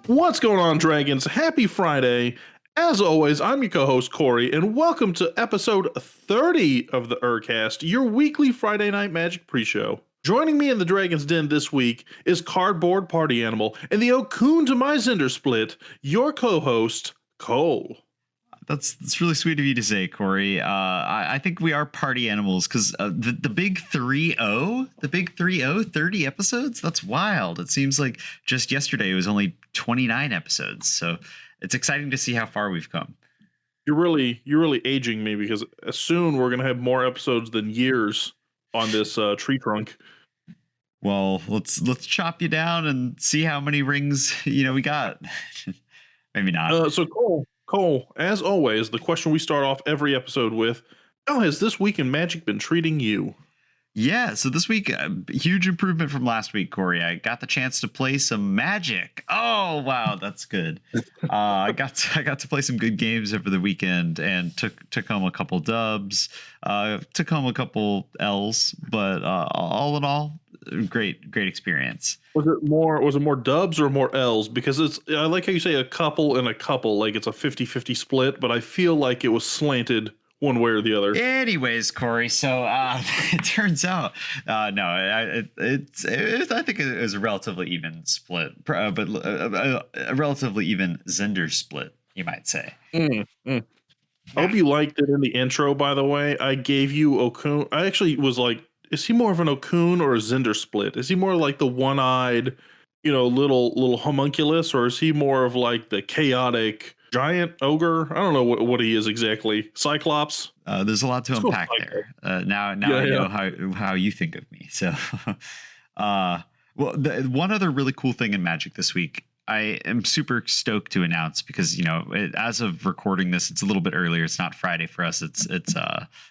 What's going on, Dragons? Happy Friday. As always, I'm your co-host, Cory, and welcome to episode 30 of the EDH, your weekly Friday Night Magic pre-show. Joining me in the Dragon's Den this week is Cardboard Party Animal and the Okun to my Zinder Split, your co-host, Cole. That's really sweet of you to say, Cory. I think we are party animals because the big 3-0, 30 episodes. That's wild. It seems like just yesterday it was only 29 episodes. So it's exciting to see how far we've come. You're really aging me because soon we're gonna have more episodes than years on this tree trunk. Well, let's chop you down and see how many rings we got. Maybe not. So Cole, as always, the question we start off every episode with: how has this week in Magic been treating you? Yeah, so this week, huge improvement from last week, Cory. I got the chance to play some Magic. Oh wow, that's good. I got to play some good games over the weekend and took home a couple dubs, took home a couple L's, but all in all, great experience. Was it more dubs or more L's? Because I like how you say a couple and a couple, like it's a 50-50 split, but I feel like it was slanted one way or the other. Anyways, Cory, so it turns out I think it was a relatively even split, but a relatively even Zinder split, you might say. I hope you liked it in the intro, by the way. I gave you Okun. I actually was like, is he more of an Okun or a Zinder split? Is he more like the one-eyed, little homunculus, or is he more of like the chaotic giant ogre? I don't know what he is exactly. Cyclops. There's a lot to unpack there. Now I know how you think of me. So, one other really cool thing in Magic this week, I am super stoked to announce because as of recording this, it's a little bit earlier. It's not Friday for us. It's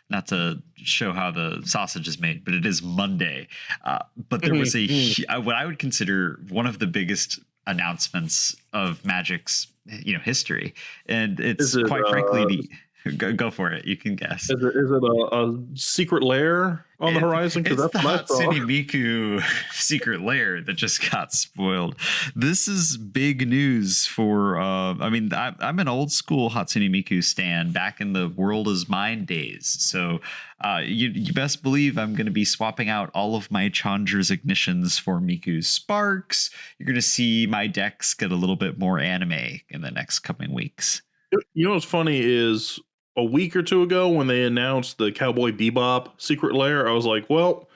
not to show how the sausage is made, but it is Monday. But there was what I would consider one of the biggest announcements of Magic's history, and it's quite frankly go for it. You can guess. Is it a secret lair on the horizon? It's the Hatsune Miku secret lair that just got spoiled. This is big news for. I'm an old school Hatsune Miku stan back in the World Is Mine days. So you best believe I'm going to be swapping out all of my Chandra's Ignitions for Miku's Sparks. You're going to see my decks get a little bit more anime in the next coming weeks. You know what's funny is, a week or two ago when they announced the Cowboy Bebop secret lair, I was like, well,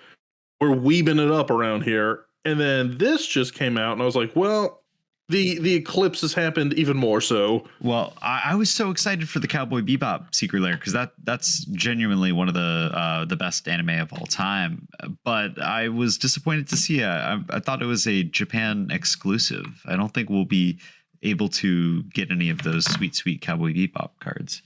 we're weebing it up around here. And then this just came out and I was like, well, the eclipse has happened even more so. Well, I was so excited for the Cowboy Bebop secret lair because that's genuinely one of the best anime of all time. But I was disappointed to see it. I thought it was a Japan exclusive. I don't think we'll be able to get any of those sweet Cowboy Bebop cards.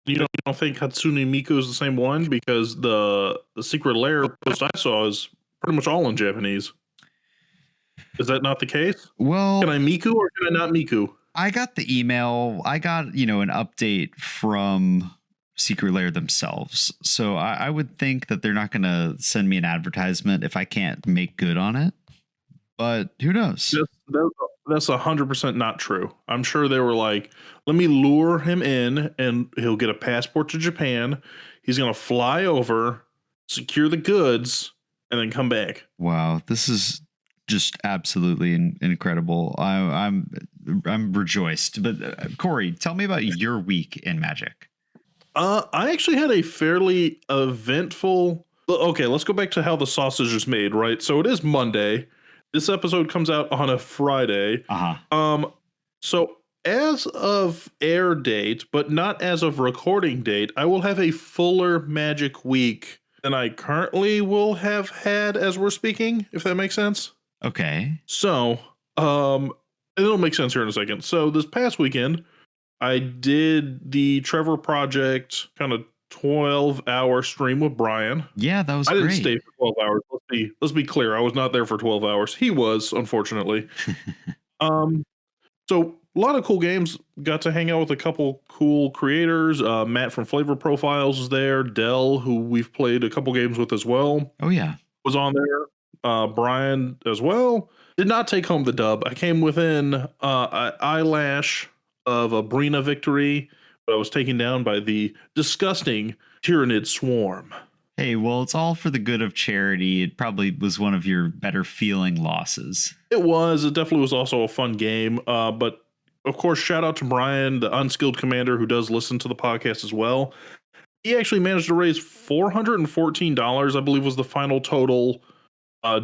You don't think Hatsune Miku is the same one? Because the secret lair post I saw is pretty much all in Japanese. Is that not the case? Well, can I Miku or can I not Miku? I got the email. I got, an update from Secret Lair themselves. So I would think that they're not going to send me an advertisement if I can't make good on it. But who knows? That's 100% not true. I'm sure they were like, let me lure him in and he'll get a passport to Japan. He's going to fly over, secure the goods, and then come back. Wow. This is just absolutely incredible. I'm rejoiced. But Cory, tell me about your week in Magic. I actually had a fairly eventful. Okay, let's go back to how the sausage is made, right? So it is Monday. This episode comes out on a Friday. So as of air date, but not as of recording date, I will have a fuller Magic week than I currently will have had as we're speaking, if that makes sense. Okay. So, it'll make sense here in a second. So this past weekend, I did the Trevor Project kind of 12-hour stream with Brian. Yeah, that was I great. didn't stay for 12 hours. Let's be clear. I was not there for 12 hours. He was, unfortunately. So a lot of cool games. Got to hang out with a couple cool creators. Matt from Flavor Profiles is there. Dell, who we've played a couple games with as well. Oh, yeah. Was on there. Brian as well. Did not take home the dub. I came within an eyelash of a Brina victory, but I was taken down by the disgusting Tyrannid Swarm. Hey, well, it's all for the good of charity. It probably was one of your better feeling losses. It was. It definitely was also a fun game. But of course, shout out to Brian, the unskilled commander who does listen to the podcast as well. He actually managed to raise $414, I believe was the final total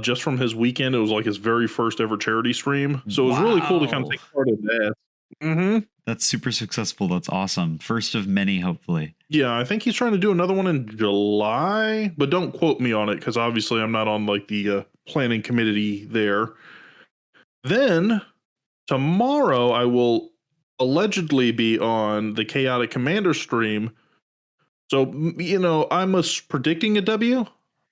just from his weekend. It was like his very first ever charity stream. So it was really cool to kind of take part in that. Mm-hmm. That's super successful. That's awesome. First of many, hopefully. Yeah, I think he's trying to do another one in July, but don't quote me on it because obviously I'm not on like the planning committee there. Then tomorrow I will allegedly be on the Chaotic Commander stream. So, you know, I'm predicting a W.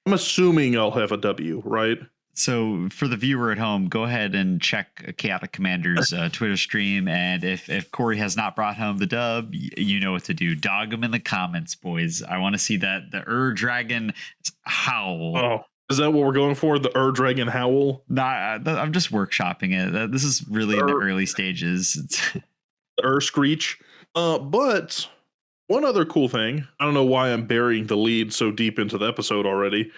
I'm assuming I'll have a W, right? So for the viewer at home, go ahead and check Chaotic Commander's Twitter stream. And if Cory has not brought home the dub, you know what to do. Dog him in the comments, boys. I want to see the Dragon howl. Oh, is that what we're going for? The Dragon howl? Nah, I'm just workshopping it. This is really in the early stages. The screech. But one other cool thing, I don't know why I'm burying the lead so deep into the episode already.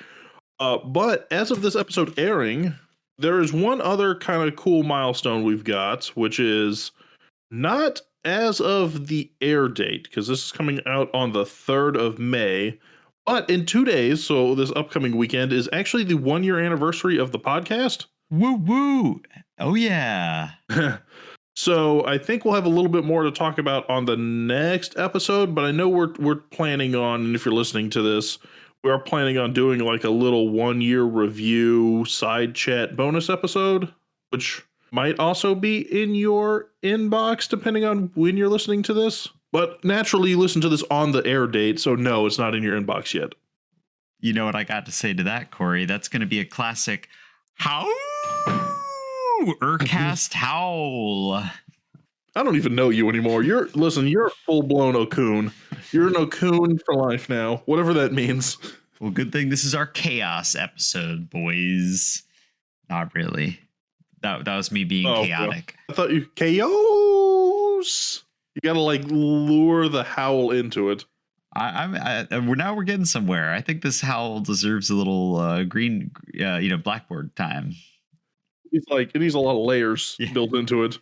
But as of this episode airing, there is one other kind of cool milestone we've got, which is not as of the air date, because this is coming out on the 3rd of May, but in 2 days, so this upcoming weekend, is actually the 1-year anniversary of the podcast. Woo woo! Oh yeah. So I think we'll have a little bit more to talk about on the next episode, but I know we're planning on, and if you're listening to this, we are planning on doing like a little 1-year review side chat bonus episode, which might also be in your inbox depending on when you're listening to this. But naturally, you listen to this on the air date, so no, it's not in your inbox yet. You know what I got to say to that, Cory? That's going to be a classic howl. ErCast howl. I don't even know you anymore. You're a full-blown Okun. You're an Okun for life now, whatever that means. Well, good thing this is our chaos episode, boys. Not really. That was me being chaotic. God. I thought you chaos. You gotta like lure the howl into it. We're getting somewhere. I think this howl deserves a little green, blackboard time. It's like it needs a lot of layers built into it.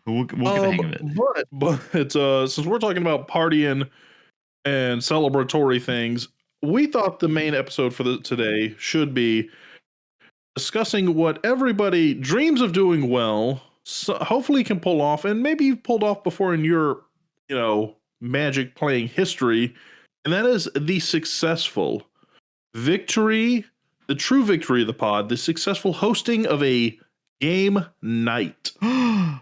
We'll get the hang of it. But since we're talking about partying and celebratory things, we thought the main episode for today should be discussing what everybody dreams of doing well, so hopefully can pull off, and maybe you've pulled off before in your, Magic playing history, and that is the successful victory, the true victory of the pod, the successful hosting of a game night. I'm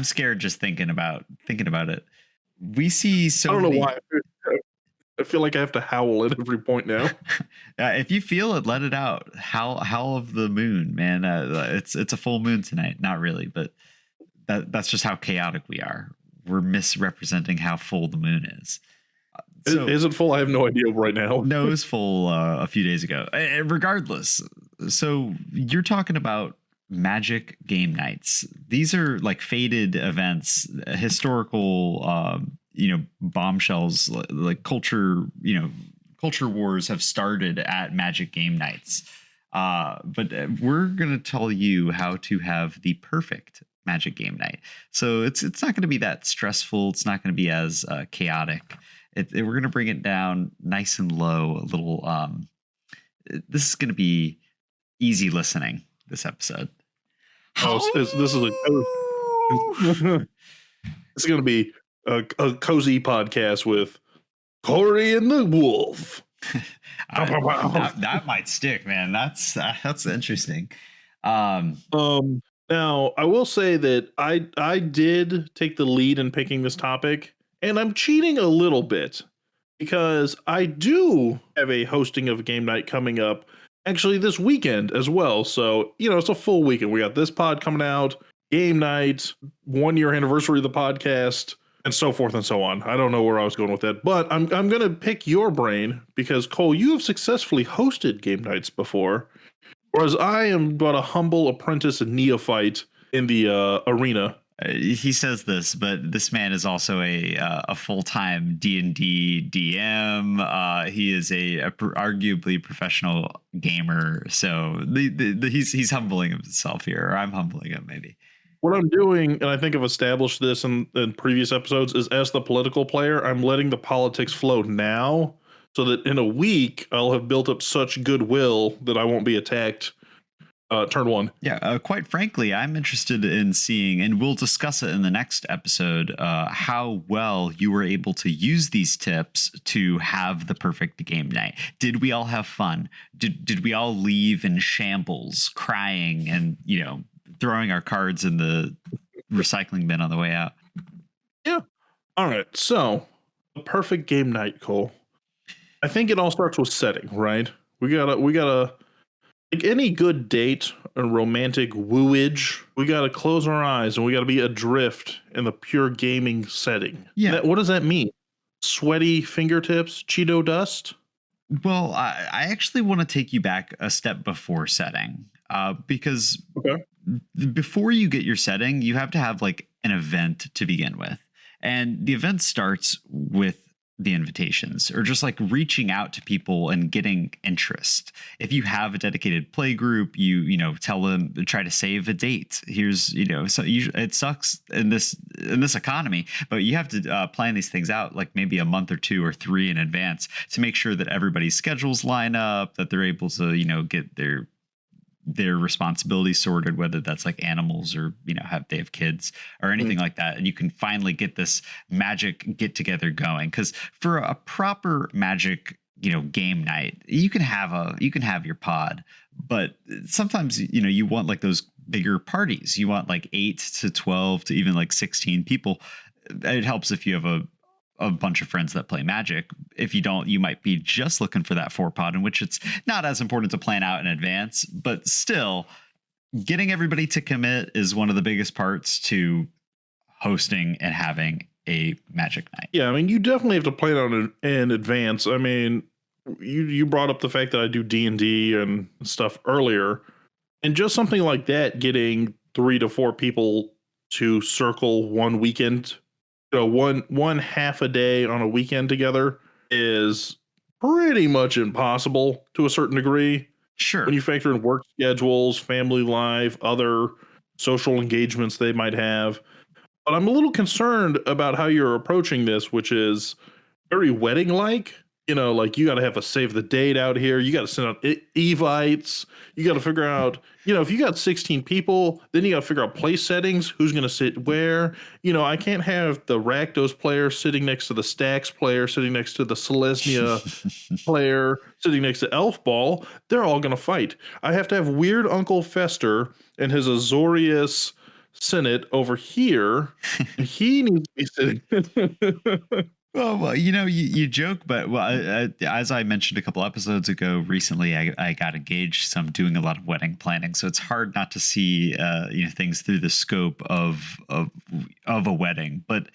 scared just thinking about it. We see so. I don't know why. I feel like I have to howl at every point now. If you feel it, let it out. Howl of the moon, man. It's a full moon tonight. Not really, but that's just how chaotic we are. We're misrepresenting how full the moon is. So, is it full? I have no idea right now. No, it was full a few days ago. Regardless, so you're talking about Magic game nights. These are like fated events, historical, bombshells, like culture wars have started at Magic game nights. But we're going to tell you how to have the perfect Magic game night. So it's not going to be that stressful. It's not going to be as chaotic. We're going to bring it down nice and low, a little. This is going to be easy listening, this episode. This is it's going to be a cozy podcast with Cory and the Wolf. That might stick, man. That's interesting. Now I will say that I did take the lead in picking this topic, and I'm cheating a little bit because I do have a hosting of a game night coming up actually this weekend as well. So, it's a full weekend. We got this pod coming out, game night, 1-year anniversary of the podcast, and so forth and so on. I don't know where I was going with that, but I'm going to pick your brain because, Cole, you have successfully hosted game nights before. Whereas I am but a humble apprentice and neophyte in the arena. He says this, but this man is also a full-time D&D DM. He is a arguably professional gamer. So he's humbling himself here, or I'm humbling him maybe. What I'm doing, and I think I've established this in previous episodes, is as the political player, I'm letting the politics flow now, so that in a week I'll have built up such goodwill that I won't be attacked. Turn one. Yeah, quite frankly, I'm interested in seeing, and we'll discuss it in the next episode, how well you were able to use these tips to have the perfect game night. Did we all have fun? Did we all leave in shambles, crying, and throwing our cards in the recycling bin on the way out? Yeah. All right. So, the perfect game night, Cole. I think it all starts with setting, right? We gotta. Like any good date and romantic wooage, we got to close our eyes and we got to be adrift in the pure gaming setting. Yeah. What does that mean? Sweaty fingertips, Cheeto dust? Well, I actually want to take you back a step before setting, because before you get your setting, you have to have like an event to begin with. And the event starts with the invitations, or just like reaching out to people and getting interest. If you have a dedicated play group, you tell them, try to save a date. Here's so it sucks in this economy, but you have to plan these things out like maybe a month or 2 or 3 in advance to make sure that everybody's schedules line up, that they're able to get their responsibilities sorted, whether that's like animals or they have kids or anything like that, and you can finally get this magic get together going. Because for a proper magic game night, you can have your pod, but sometimes you want like those bigger parties. You want like 8 to 12 to even like 16 people. It helps if you have a bunch of friends that play Magic. If you don't, you might be just looking for that 4-pod, in which it's not as important to plan out in advance, but still getting everybody to commit is one of the biggest parts to hosting and having a Magic night. Yeah, I mean, you definitely have to plan out in advance. I mean, you brought up the fact that I do D&D and stuff earlier, and just something like that, getting 3 to 4 people to circle one weekend, one half a day on a weekend together is pretty much impossible to a certain degree. Sure. When you factor in work schedules, family life, other social engagements they might have. But I'm a little concerned about how you're approaching this, which is very wedding-like. Like you got to have a save the date out here. You got to send out evites. You got to figure out, if you got 16 people, then you got to figure out place settings. Who's going to sit where? I can't have the Rakdos player sitting next to the Stax player, sitting next to the Selesnya player, sitting next to Elf Ball. They're all going to fight. I have to have Weird Uncle Fester and his Azorius Senate over here. And he needs to be sitting. Well, you joke, but as I mentioned a couple episodes ago, recently I got engaged, so I'm doing a lot of wedding planning. So it's hard not to see things through the scope of a wedding. But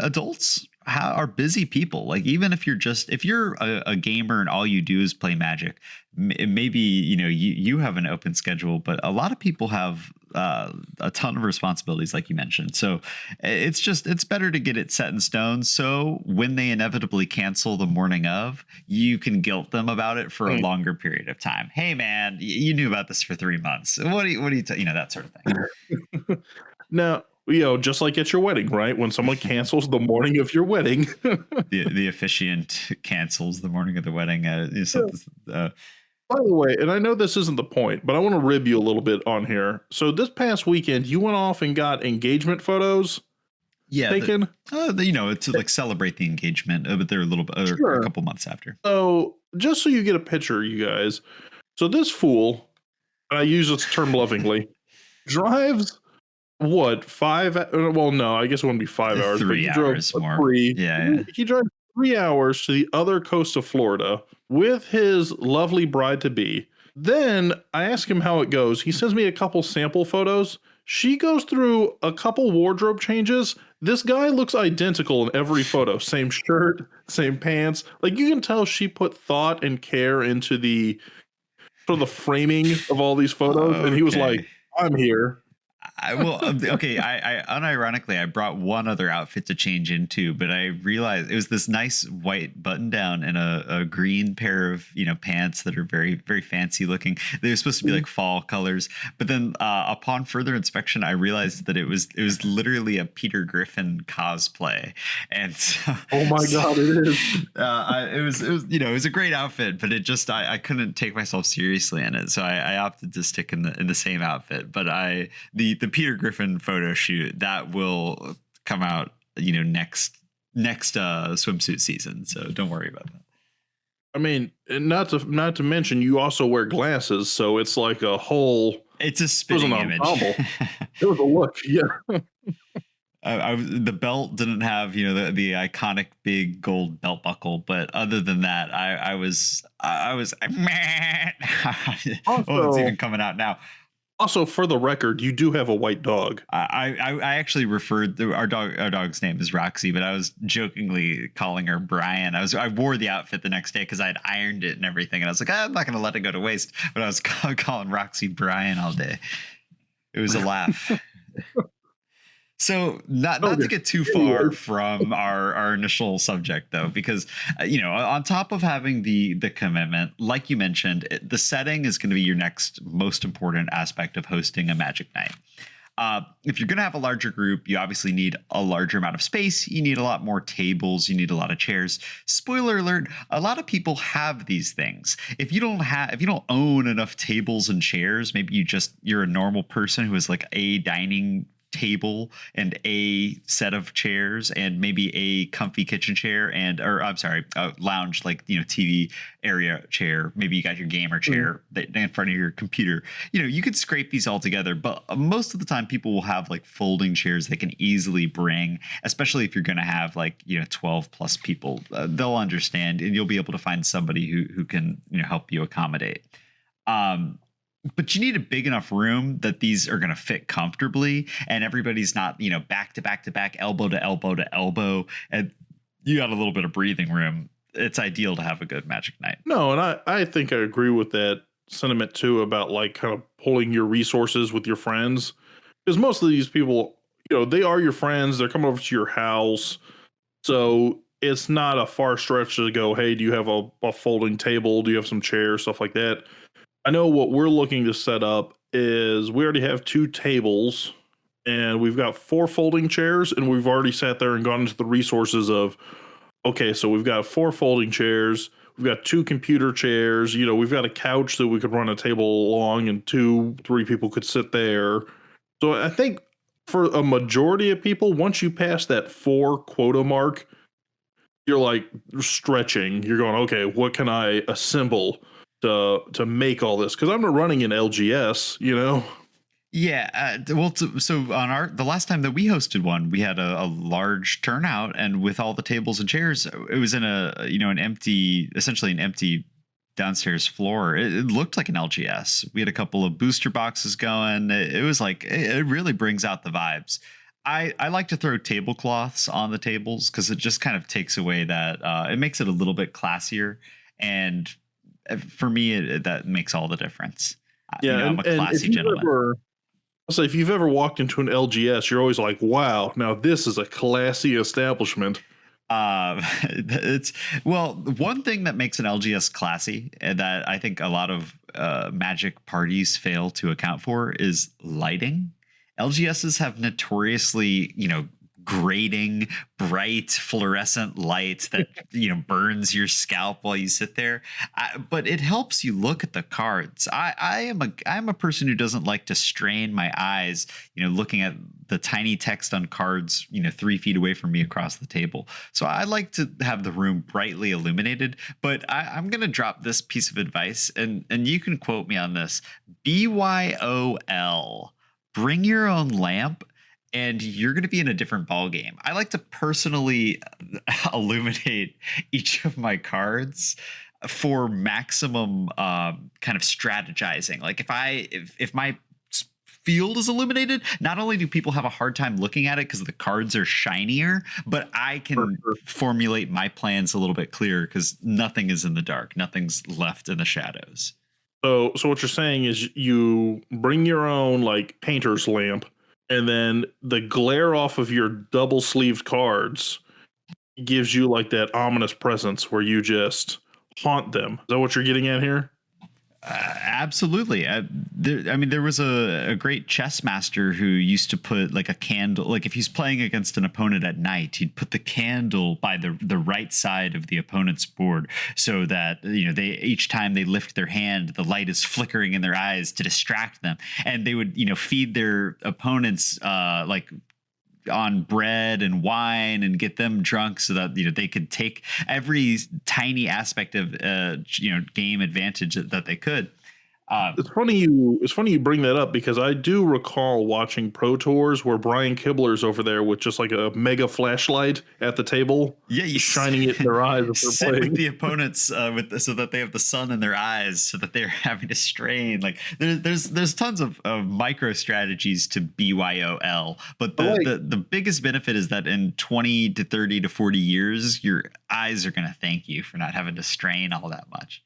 adults are busy people. Like even if you're a gamer and all you do is play Magic, maybe you have an open schedule, but a lot of people have a ton of responsibilities, like you mentioned. So it's better to get it set in stone. So when they inevitably cancel the morning of, you can guilt them about it for a longer period of time. Hey man, you knew about this for 3 months. What do you that sort of thing. Now, just like at your wedding, right? When someone cancels the morning of your wedding, the officiant cancels the morning of the wedding. By the way, and I know this isn't the point, but I want to rib you a little bit on here. So this past weekend, you went off and got engagement photos taken. To like celebrate the engagement, but they're a little bit a couple months after. So just so you get a picture, you guys. So this fool, and I use this term lovingly, drives what 5? Well, no, I guess it wouldn't be 5 hours. 3 hours more. 3. Yeah. He drives 3 hours to the other coast of Florida with his lovely bride-to-be. Then I ask him how it goes. He sends me a couple sample photos. She goes through a couple wardrobe changes. This guy looks identical in every photo. Same shirt, same pants. Like you can tell she put thought and care into the for the framing of all these photos, and he was like, "I'm here." I will. Okay. I unironically, I brought one other outfit to change into, but I realized it was this nice white button down and a green pair of, pants that are very, very fancy looking. They were supposed to be like fall colors, but then upon further inspection, I realized that it was literally a Peter Griffin cosplay. And so, oh my God, it is. It was a great outfit, but it just, I couldn't take myself seriously in it. So I opted to stick in the same outfit, but the Peter Griffin photo shoot that will come out, next swimsuit season. So don't worry about that. I mean, not to mention, you also wear glasses, so it's like a whole. It's a spitting image. It was a look, yeah. The belt didn't have, the iconic big gold belt buckle, but other than that, I was man. Also, it's even coming out now. Also, for the record, you do have a white dog. I actually referred to our dog's name is Roxy, but I was jokingly calling her Brian. I wore the outfit the next day because I had ironed it and everything, and I was like, I'm not going to let it go to waste. But I was calling Roxy Brian all day. It was a laugh. So not to get too far from our initial subject, though, because, on top of having the commitment, like you mentioned, the setting is going to be your next most important aspect of hosting a Magic night. If you're going to have a larger group, you obviously need a larger amount of space. You need a lot more tables. You need a lot of chairs. Spoiler alert, a lot of people have these things. If you don't own enough tables and chairs, maybe you're a normal person who has like a dining table and a set of chairs and maybe a comfy kitchen chair a lounge, like, TV area chair. Maybe you got your gamer chair in front of your computer. You could scrape these all together, but most of the time people will have like folding chairs they can easily bring, especially if you're going to have 12 plus people. They'll understand, and you'll be able to find somebody who can help you accommodate. But you need a big enough room that these are going to fit comfortably, and everybody's not, back to back to back, elbow to elbow to elbow, and you got a little bit of breathing room. It's ideal to have a good Magic night. No, and I think I agree with that sentiment too, about like kind of pulling your resources with your friends, because most of these people, they are your friends. They're coming over to your house, so it's not a far stretch to go, hey, do you have a folding table? Do you have some chairs, stuff like that? I know what we're looking to set up is we already have 2 tables and we've got 4 folding chairs, and we've already sat there and gone into the resources of, okay, so we've got 4 folding chairs. We've got 2 computer chairs. We've got a couch that we could run a table along and 2-3 people could sit there. So I think for a majority of people, once you pass that 4 quota mark, you're like stretching. You're going, okay, what can I assemble to make all this? Because I'm not running an LGS, Yeah, so on the last time that we hosted one, we had a large turnout, and with all the tables and chairs, it was in essentially an empty downstairs floor. It looked like an LGS. We had a couple of booster boxes going. It was like, it really brings out the vibes. I like to throw tablecloths on the tables because it just kind of takes away that, it makes it a little bit classier, and for me, that makes all the difference. Yeah, I'm a classy gentleman. So if you've ever walked into an LGS, you're always like, wow, now this is a classy establishment. It's one thing that makes an LGS classy, and that I think a lot of Magic parties fail to account for, is lighting. LGSs have notoriously, grating, bright, fluorescent light that burns your scalp while you sit there. But it helps you look at the cards. I'm a person who doesn't like to strain my eyes, looking at the tiny text on cards, 3 feet away from me across the table. So I like to have the room brightly illuminated. But I'm going to drop this piece of advice, and you can quote me on this. BYOL. Bring your own lamp, and you're going to be in a different ball game. I like to personally illuminate each of my cards for maximum kind of strategizing. Like if my field is illuminated, not only do people have a hard time looking at it because the cards are shinier, but I can formulate my plans a little bit clearer because nothing is in the dark. Nothing's left in the shadows. So what you're saying is you bring your own like painter's lamp, and then the glare off of your double sleeved cards gives you like that ominous presence where you just haunt them. Is that what you're getting at here? Absolutely. There was a great chess master who used to put like a candle, like if he's playing against an opponent at night, he'd put the candle by the right side of the opponent's board so that, they each time they lift their hand, the light is flickering in their eyes to distract them. And they would, feed their opponents like on bread and wine and get them drunk so that they could take every tiny aspect of game advantage that they could. It's funny you bring that up because I do recall watching Pro Tours where Brian Kibler's over there with just like a mega flashlight at the table, shining it in their eyes as they're sit playing. with the opponents so that they have the sun in their eyes, so that they're having to strain. Like there's tons of micro strategies to BYOL, but the biggest benefit is that in 20 to 30 to 40 years, your eyes are going to thank you for not having to strain all that much.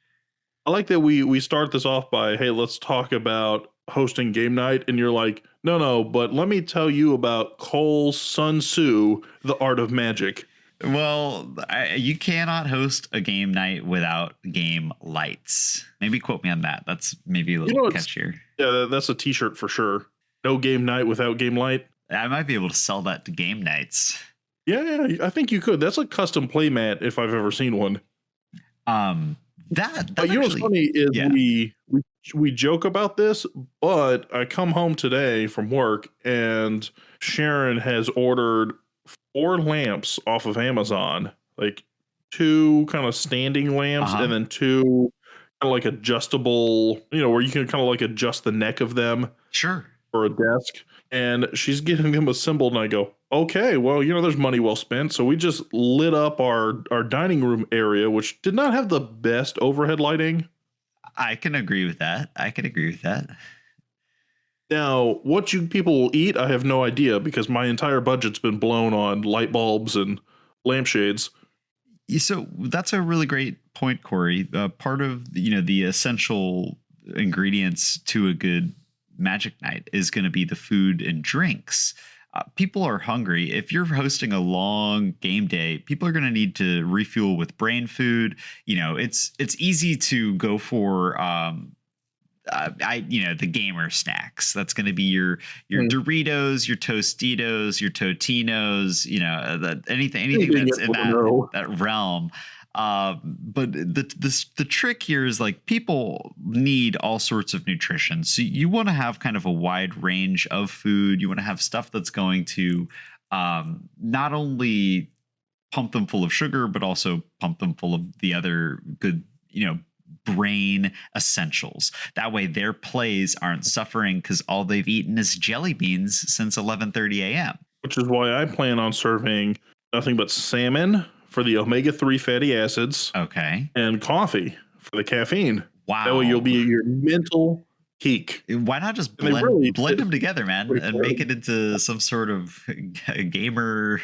I like that we start this off by, hey, let's talk about hosting game night. And you're like, no, but let me tell you about Cole's Sun Tzu, The Art of Magic. Well, you cannot host a game night without game lights. Maybe quote me on that. That's maybe a little catchier. Yeah, that's a t-shirt for sure. No game night without game light. I might be able to sell that to game nights. Yeah, I think you could. That's a custom playmat if I've ever seen one. That you know what's funny is we joke about this, but I come home today from work and Sharon has ordered 4 lamps off of Amazon, like 2 kind of standing lamps and then 2 kind of like adjustable, where you can kind of like adjust the neck of them. Sure. For a desk. And she's getting them assembled and I go, okay, well, there's money well spent. So we just lit up our dining room area, which did not have the best overhead lighting. I can agree with that. Now, what you people will eat, I have no idea because my entire budget's been blown on light bulbs and lampshades. So that's a really great point, Corey. Part of the essential ingredients to a good Magic night is going to be the food and drinks. People are hungry. If you're hosting a long game day, people are going to need to refuel with brain food. It's easy to go for the gamer snacks. That's going to be your Doritos, your Tostitos, your Totinos. Anything that's in that realm. But the trick here is like people need all sorts of nutrition. So you want to have kind of a wide range of food. You want to have stuff that's going to not only pump them full of sugar, but also pump them full of the other good, brain essentials. That way their plays aren't suffering because all they've eaten is jelly beans since 11:30 a.m. Which is why I plan on serving nothing but salmon for the omega-3 fatty acids. Okay. And coffee for the caffeine. Wow. That way you'll be at your mental peak. Why not just blend them together, man, and make it into some sort of gamer?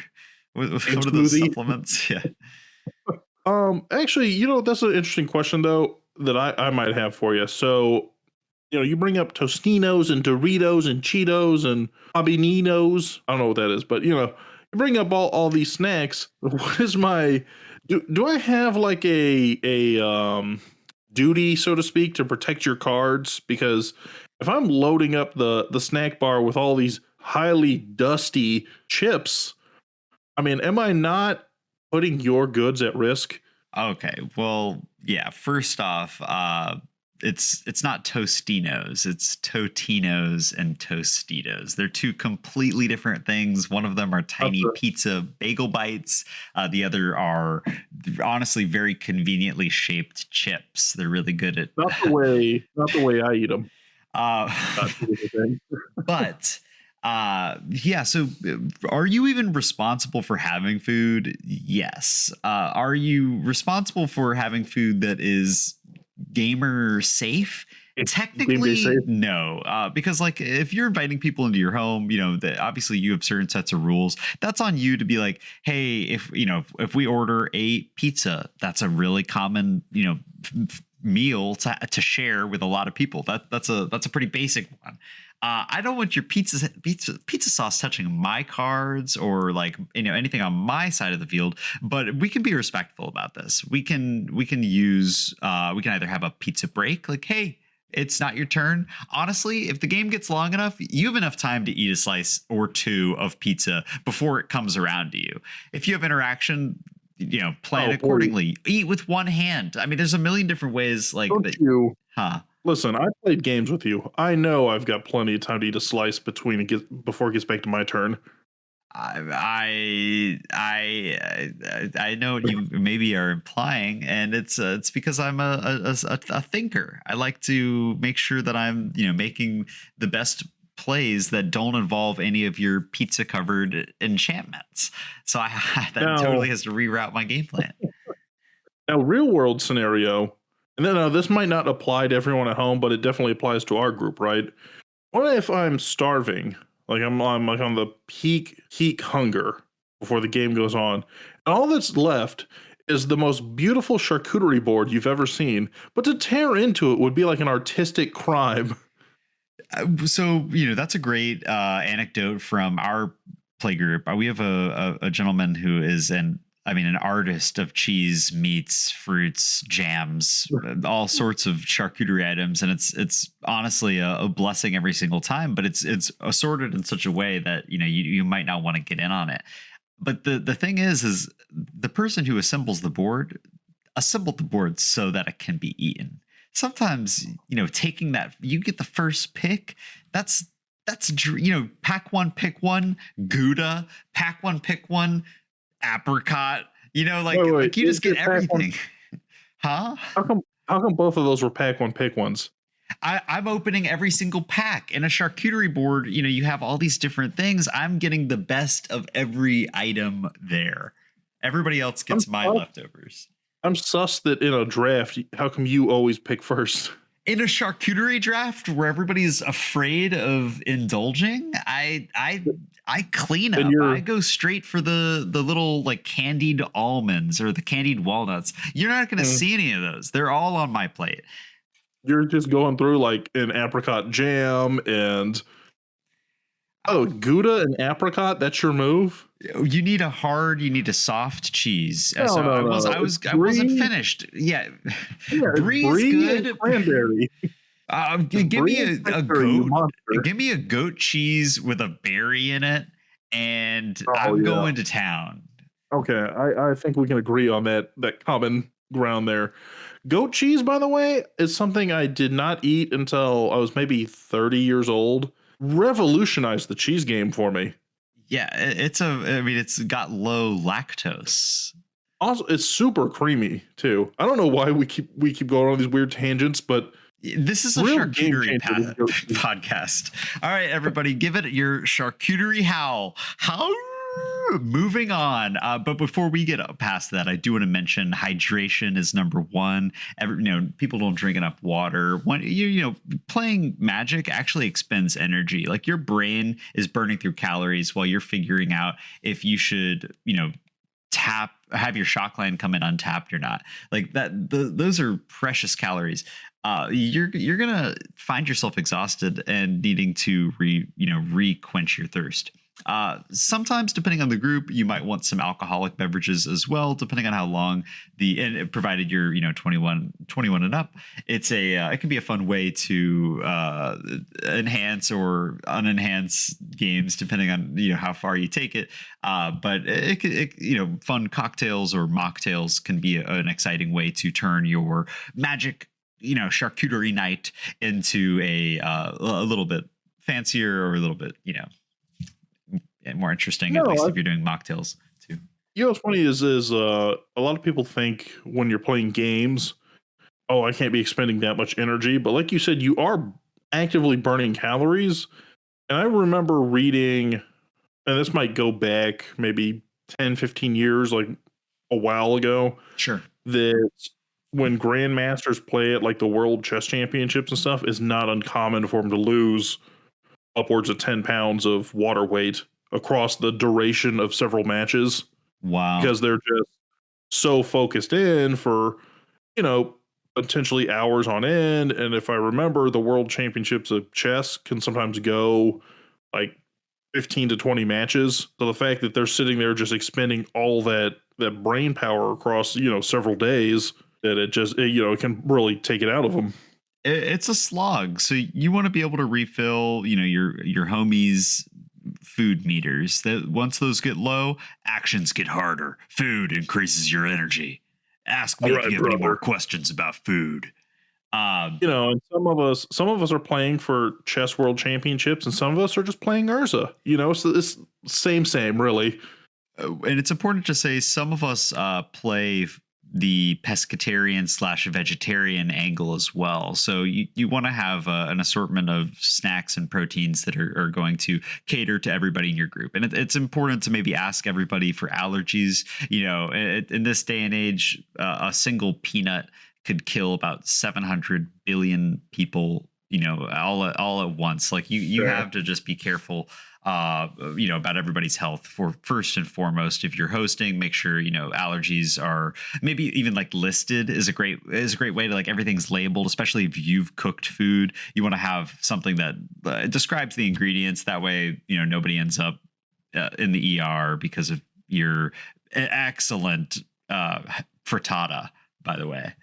What are those supplements? Yeah. Actually, that's an interesting question though that I might have for you. So, you bring up Tostinos and Doritos and Cheetos and Habaneros. I don't know what that is, but you bring up all these snacks. What is my do I have like a duty, so to speak, to protect your cards? Because if I'm loading up the snack bar with all these highly dusty chips, I mean, am I not putting your goods at risk? Okay, well, yeah. First off, it's not Tostinos, it's Totinos and Tostitos. They're 2 completely different things. One of them are tiny pizza bagel bites. The other are honestly very conveniently shaped chips. They're really good at not the way I eat them. But so are you even responsible for having food? Yes. Are you responsible for having food that is gamer safe? Technically no, because like if you're inviting people into your home, that obviously you have certain sets of rules. That's on you to be like, hey, if we order a pizza, that's a really common meal to share with a lot of people. That's a pretty basic one. I don't want your pizza sauce touching my cards or like anything on my side of the field. But we can be respectful about this. We can use we can either have a pizza break, like, hey, it's not your turn. Honestly, if the game gets long enough, you have enough time to eat a slice or two of pizza before it comes around to you. If you have interaction, plan accordingly. Eat with one hand. I mean, there's a million different ways like Don't that. you? Listen, I played games with you. I know I've got plenty of time to eat a slice before it gets back to my turn. I know what you maybe are implying, and it's because I'm a thinker. I like to make sure that I'm making the best plays that don't involve any of your pizza covered enchantments. So that totally has to reroute my game plan. Now, real world scenario. And then this might not apply to everyone at home, but it definitely applies to our group, right? What if I'm starving? Like I'm like on the peak hunger before the game goes on. And all that's left is the most beautiful charcuterie board you've ever seen. But to tear into it would be like an artistic crime. So, that's a great anecdote from our play group. We have a gentleman who is an artist of cheese, meats, fruits, jams, all sorts of charcuterie items. And it's honestly a blessing every single time, but it's assorted in such a way that, you might not want to get in on it. But the thing is the person who assembled the board so that it can be eaten. Sometimes, taking that, you get the first pick, that's pack one, pick one, Gouda, pack one, pick one, apricot, like you just get everything. Huh? How come both of those were pack one, pick ones? I'm opening every single pack. In a charcuterie board, you have all these different things. I'm getting the best of every item there. Everybody else gets my leftovers. I'm sus that in a draft, how come you always pick first? In a charcuterie draft where everybody's afraid of indulging, I clean up. I go straight for the little like candied almonds or the candied walnuts. You're not going to see any of those. They're all on my plate. You're just going through like an apricot jam and Gouda and apricot. That's your move. You need a soft cheese. I wasn't finished. Yeah, Brie's good. And cranberry. Give me a goat. Give me a goat cheese with a berry in it, and I'm going to town. Okay, I think we can agree on that common ground there. Goat cheese, by the way, is something I did not eat until I was maybe 30 years old. Revolutionized the cheese game for me. Yeah, it's got low lactose. Also, it's super creamy too. I don't know why we keep going on these weird tangents, but this is a charcuterie podcast. All right, everybody, give it your charcuterie howl. Moving on. But before we get past that, I do want to mention hydration is number one. People don't drink enough water. When playing Magic actually expends energy. Like your brain is burning through calories while you're figuring out if you should, have your shock land come in untapped or not. Like that. Those are precious calories. You're gonna find yourself exhausted and needing to re-quench your thirst. Sometimes, depending on the group, you might want some alcoholic beverages as well, depending on how long and provided you're 21 and up. It can be a fun way to enhance or unenhance games depending on how far you take it. But fun cocktails or mocktails can be an exciting way to turn your Magic charcuterie night into a little bit fancier or a little bit more interesting, at least if you're doing mocktails too. What's funny is a lot of people think when you're playing games, I can't be expending that much energy. But like you said, you are actively burning calories. And I remember reading, and this might go back maybe 10, 15 years, like a while ago. Sure. That when grandmasters play at like the world chess championships and stuff, it's not uncommon for them to lose upwards of 10 pounds of water weight across the duration of several matches. Wow. Because they're just so focused in for, potentially hours on end. And if I remember, the world championships of chess can sometimes go like 15 to 20 matches. So the fact that they're sitting there just expending all that brain power across, several days, that it can really take it out of them. It's a slog. So you want to be able to refill, your homies' food meters. That once those get low, actions get harder. Food increases your energy. Ask me if you have any more questions about food. And some of us are playing for chess world championships, and some of us are just playing Urza. So it's same, really. And it's important to say some of us play the pescatarian / vegetarian angle as well. So you want to have an assortment of snacks and proteins that are going to cater to everybody in your group. And it's important to maybe ask everybody for allergies. In this day and age, a single peanut could kill about 700 billion people, all at once. Like you have to just be careful about everybody's health for first and foremost. If you're hosting, make sure allergies are maybe even like listed is a great way to, like, everything's labeled, especially if you've cooked food. You want to have something that describes the ingredients. That way nobody ends up in the ER because of your excellent frittata, by the way.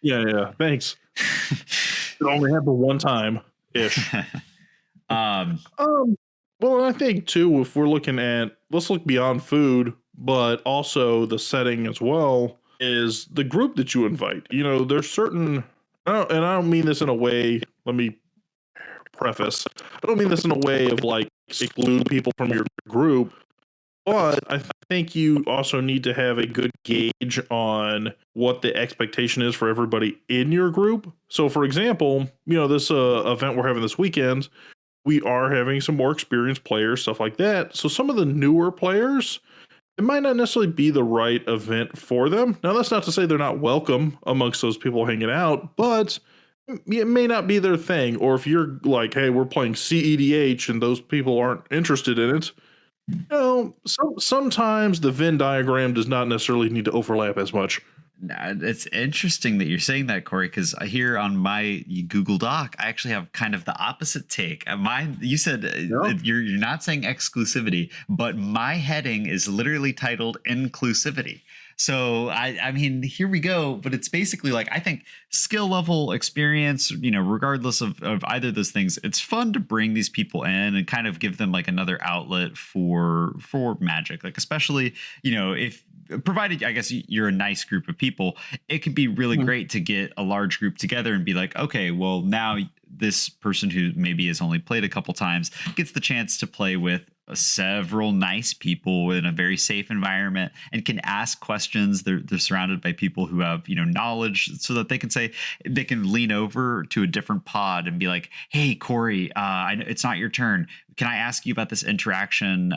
Yeah, thanks. It only happened one time ish. Well, I think too, if we're looking at, let's look beyond food, but also the setting as well, is the group that you invite. There's certain, and I don't mean this in a way, let me preface, I don't mean this in a way of like exclude people from your group, but I think you also need to have a good gauge on what the expectation is for everybody in your group. So for example, this event we're having this weekend, we are having some more experienced players, stuff like that. So some of the newer players, it might not necessarily be the right event for them. Now, that's not to say they're not welcome amongst those people hanging out, but it may not be their thing. Or if you're like, hey, we're playing CEDH and those people aren't interested in it, sometimes the Venn diagram does not necessarily need to overlap as much. It's interesting that you're saying that, Corey, because here on my Google Doc, I actually have kind of the opposite take. Mine, you said you're not saying exclusivity, but my heading is literally titled inclusivity. So I mean, here we go. But it's basically like, I think skill level, experience, regardless of either of those things, it's fun to bring these people in and kind of give them like another outlet for Magic. Like, especially, if provided, I guess, you're a nice group of people, it could be really great to get a large group together and be like, okay, well, now this person who maybe has only played a couple times gets the chance to play with several nice people in a very safe environment and can ask questions. They're surrounded by people who have knowledge, so that they can lean over to a different pod and be like, hey, Corey, I know it's not your turn, can I ask you about this interaction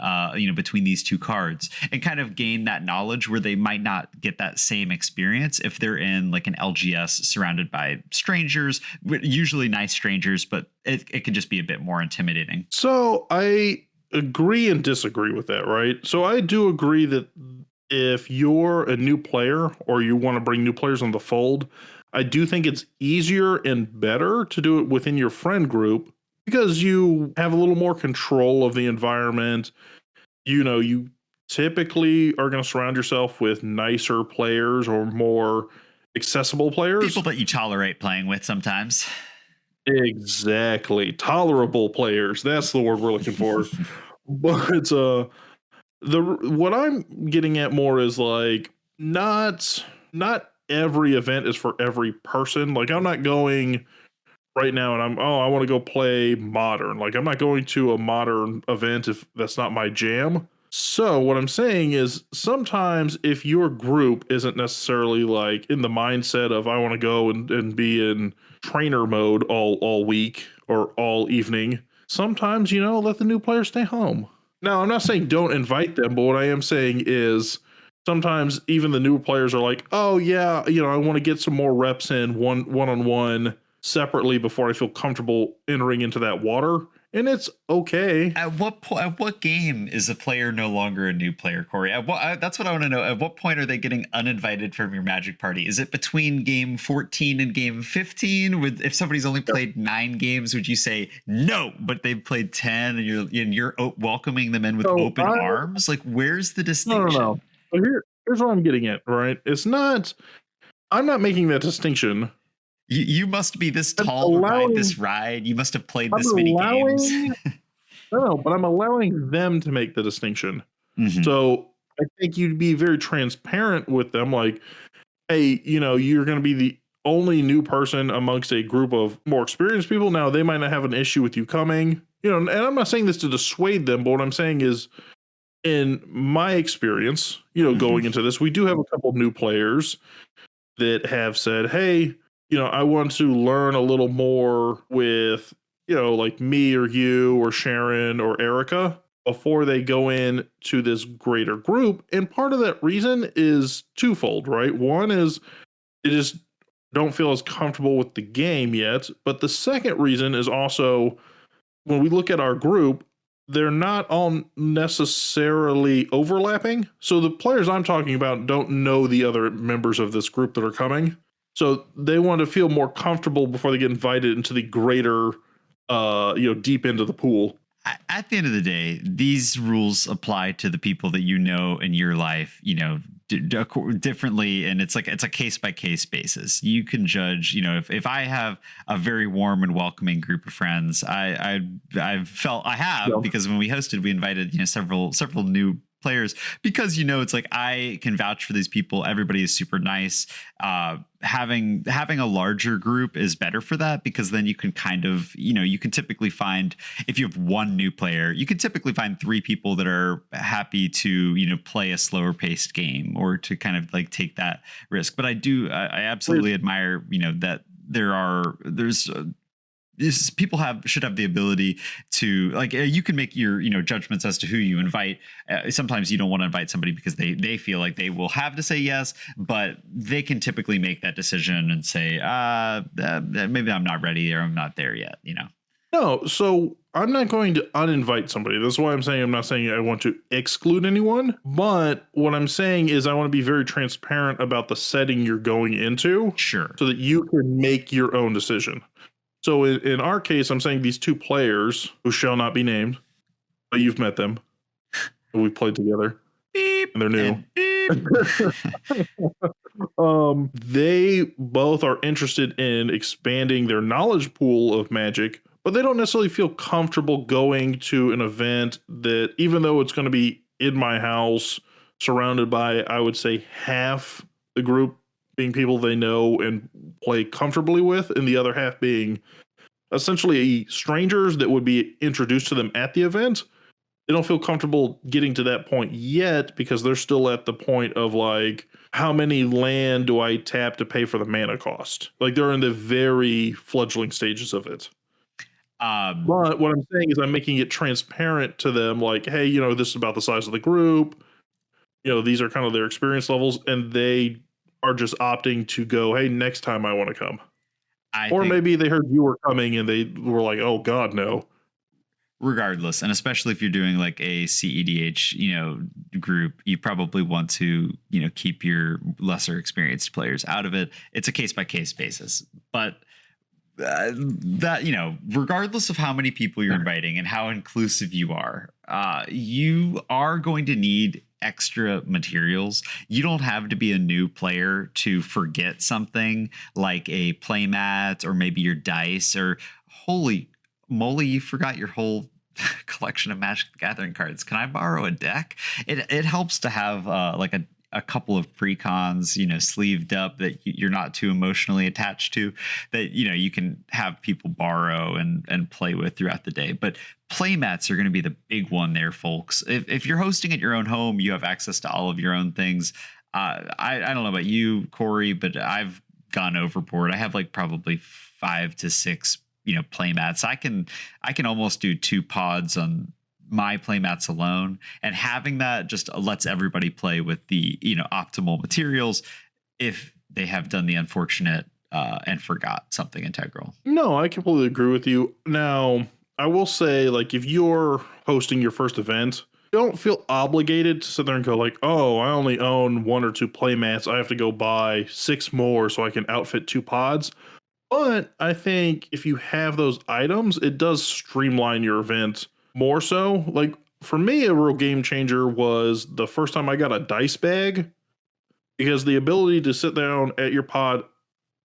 between these two cards, and kind of gain that knowledge where they might not get that same experience if they're in like an LGS surrounded by strangers, usually nice strangers, but it can just be a bit more intimidating. So I agree and disagree with that, right? So I do agree that if you're a new player or you want to bring new players on the fold, I do think it's easier and better to do it within your friend group, because you have a little more control of the environment. You typically are going to surround yourself with nicer players or more accessible players. People that you tolerate playing with sometimes. Exactly. Tolerable players. That's the word we're looking for. But what I'm getting at more is like, not every event is for every person. Like, I'm not going right now and I want to go play modern. Like, I'm not going to a modern event if that's not my jam. So what I'm saying is, sometimes if your group isn't necessarily like in the mindset of I want to go and be in trainer mode all week or all evening, sometimes, let the new players stay home. Now, I'm not saying don't invite them, but what I am saying is sometimes even the new players are like, oh yeah, I want to get some more reps in one-on-one separately before I feel comfortable entering into that water. and it's okay. At what point? At what game is a player no longer a new player, Corey? That's what I want to know. At what point are they getting uninvited from your Magic party? Is it between game 14 and game 15? If somebody's only played 9 games, would you say no? But they've played 10, and you're welcoming them in with open arms. Like, where's the distinction? No. So here's what I'm getting at. Right? It's not. I'm not making that distinction. You must be this tall to ride this ride. You must have played this many games. No, but I'm allowing them to make the distinction. Mm-hmm. So I think you'd be very transparent with them. Like, hey, you're going to be the only new person amongst a group of more experienced people. Now, they might not have an issue with you coming, and I'm not saying this to dissuade them, but what I'm saying is, in my experience, mm-hmm. going into this, we do have a couple of new players that have said, hey, I want to learn a little more with, like me or you or Sharon or Erica before they go in to this greater group. And part of that reason is twofold, right? One is they just don't feel as comfortable with the game yet. But the second reason is also when we look at our group, they're not all necessarily overlapping. So the players I'm talking about don't know the other members of this group that are coming. So they want to feel more comfortable before they get invited into the greater, deep into the pool. At the end of the day, these rules apply to the people that you know in your life, differently, and it's a case by case basis. You can judge, if I have a very warm and welcoming group of friends, I've felt I have because when we hosted, we invited several new players because it's like I can vouch for these people. Everybody is super nice. Having a larger group is better for that because then you can kind of you can typically find, if you have one new player, you can typically find 3 people that are happy to play a slower paced game or to kind of like take that risk. But I absolutely admire that people should have the ability to, like, you can make your judgments as to who you invite. Sometimes you don't want to invite somebody because they feel like they will have to say yes, but they can typically make that decision and say maybe I'm not ready or I'm not there yet. No, so I'm not going to uninvite somebody. That's why I'm saying I'm not saying I want to exclude anyone, but what I'm saying is I want to be very transparent about the setting you're going into, sure, so that you can make your own decision. So in our case, I'm saying these 2 players who shall not be named, but you've met them. We played together. Beep, and they're new. And they both are interested in expanding their knowledge pool of Magic, but they don't necessarily feel comfortable going to an event that, even though it's going to be in my house, surrounded by, I would say, half the group being people they know and play comfortably with, and the other half being essentially strangers that would be introduced to them at the event. They don't feel comfortable getting to that point yet because they're still at the point of like, how many land do I tap to pay for the mana cost? Like, they're in the very fledgling stages of it. But what I'm saying is I'm making it transparent to them, like, hey, this is about the size of the group. These are kind of their experience levels, and they are just opting to go, hey, next time I want to come. Or maybe they heard you were coming and they were like, oh God, no. Regardless, and especially if you're doing like a CEDH, group, you probably want to, keep your lesser experienced players out of it. It's a case by case basis, but that, regardless of how many people you're inviting and how inclusive you are going to need extra materials. You don't have to be a new player to forget something like a playmat or maybe your dice, or holy moly, you forgot your whole collection of Magic the Gathering cards. Can I borrow a deck? It helps to have like a couple of precons, sleeved up that you're not too emotionally attached to, that, you can have people borrow and play with throughout the day. But playmats are going to be the big one there, folks. If you're hosting at your own home, you have access to all of your own things. I don't know about you, Corey, but I've gone overboard. I have like probably 5 to 6, playmats. I can almost do 2 pods on my playmats alone, and having that just lets everybody play with the optimal materials if they have done the unfortunate and forgot something integral. No, I completely agree with you. Now, I will say, like, if you're hosting your first event, don't feel obligated to sit there and go like, oh, I only own 1 or 2 playmats. I have to go buy 6 more so I can outfit 2 pods. But I think if you have those items, it does streamline your event more so. Like for me, a real game changer was the first time I got a dice bag, because the ability to sit down at your pod,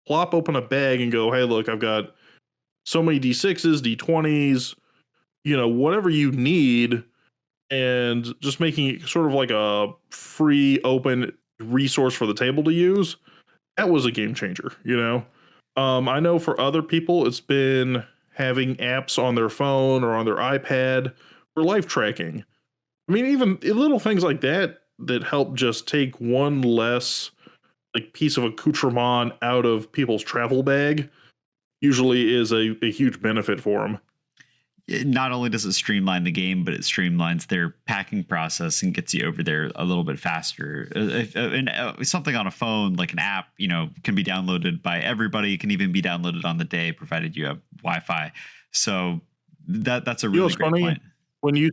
plop open a bag and go, hey, look, I've got so many D6s, D20s, whatever you need, and just making it sort of like a free open resource for the table to use. That was a game changer. I know for other people, it's been having apps on their phone or on their iPad for life tracking. I mean, even little things like that help just take one less like piece of accoutrement out of people's travel bag usually is a huge benefit for them. Not only does it streamline the game, but it streamlines their packing process and gets you over there a little bit faster. Something on a phone, like an app, can be downloaded by everybody. It can even be downloaded on the day, provided you have Wi-Fi. So that's a really great point. When you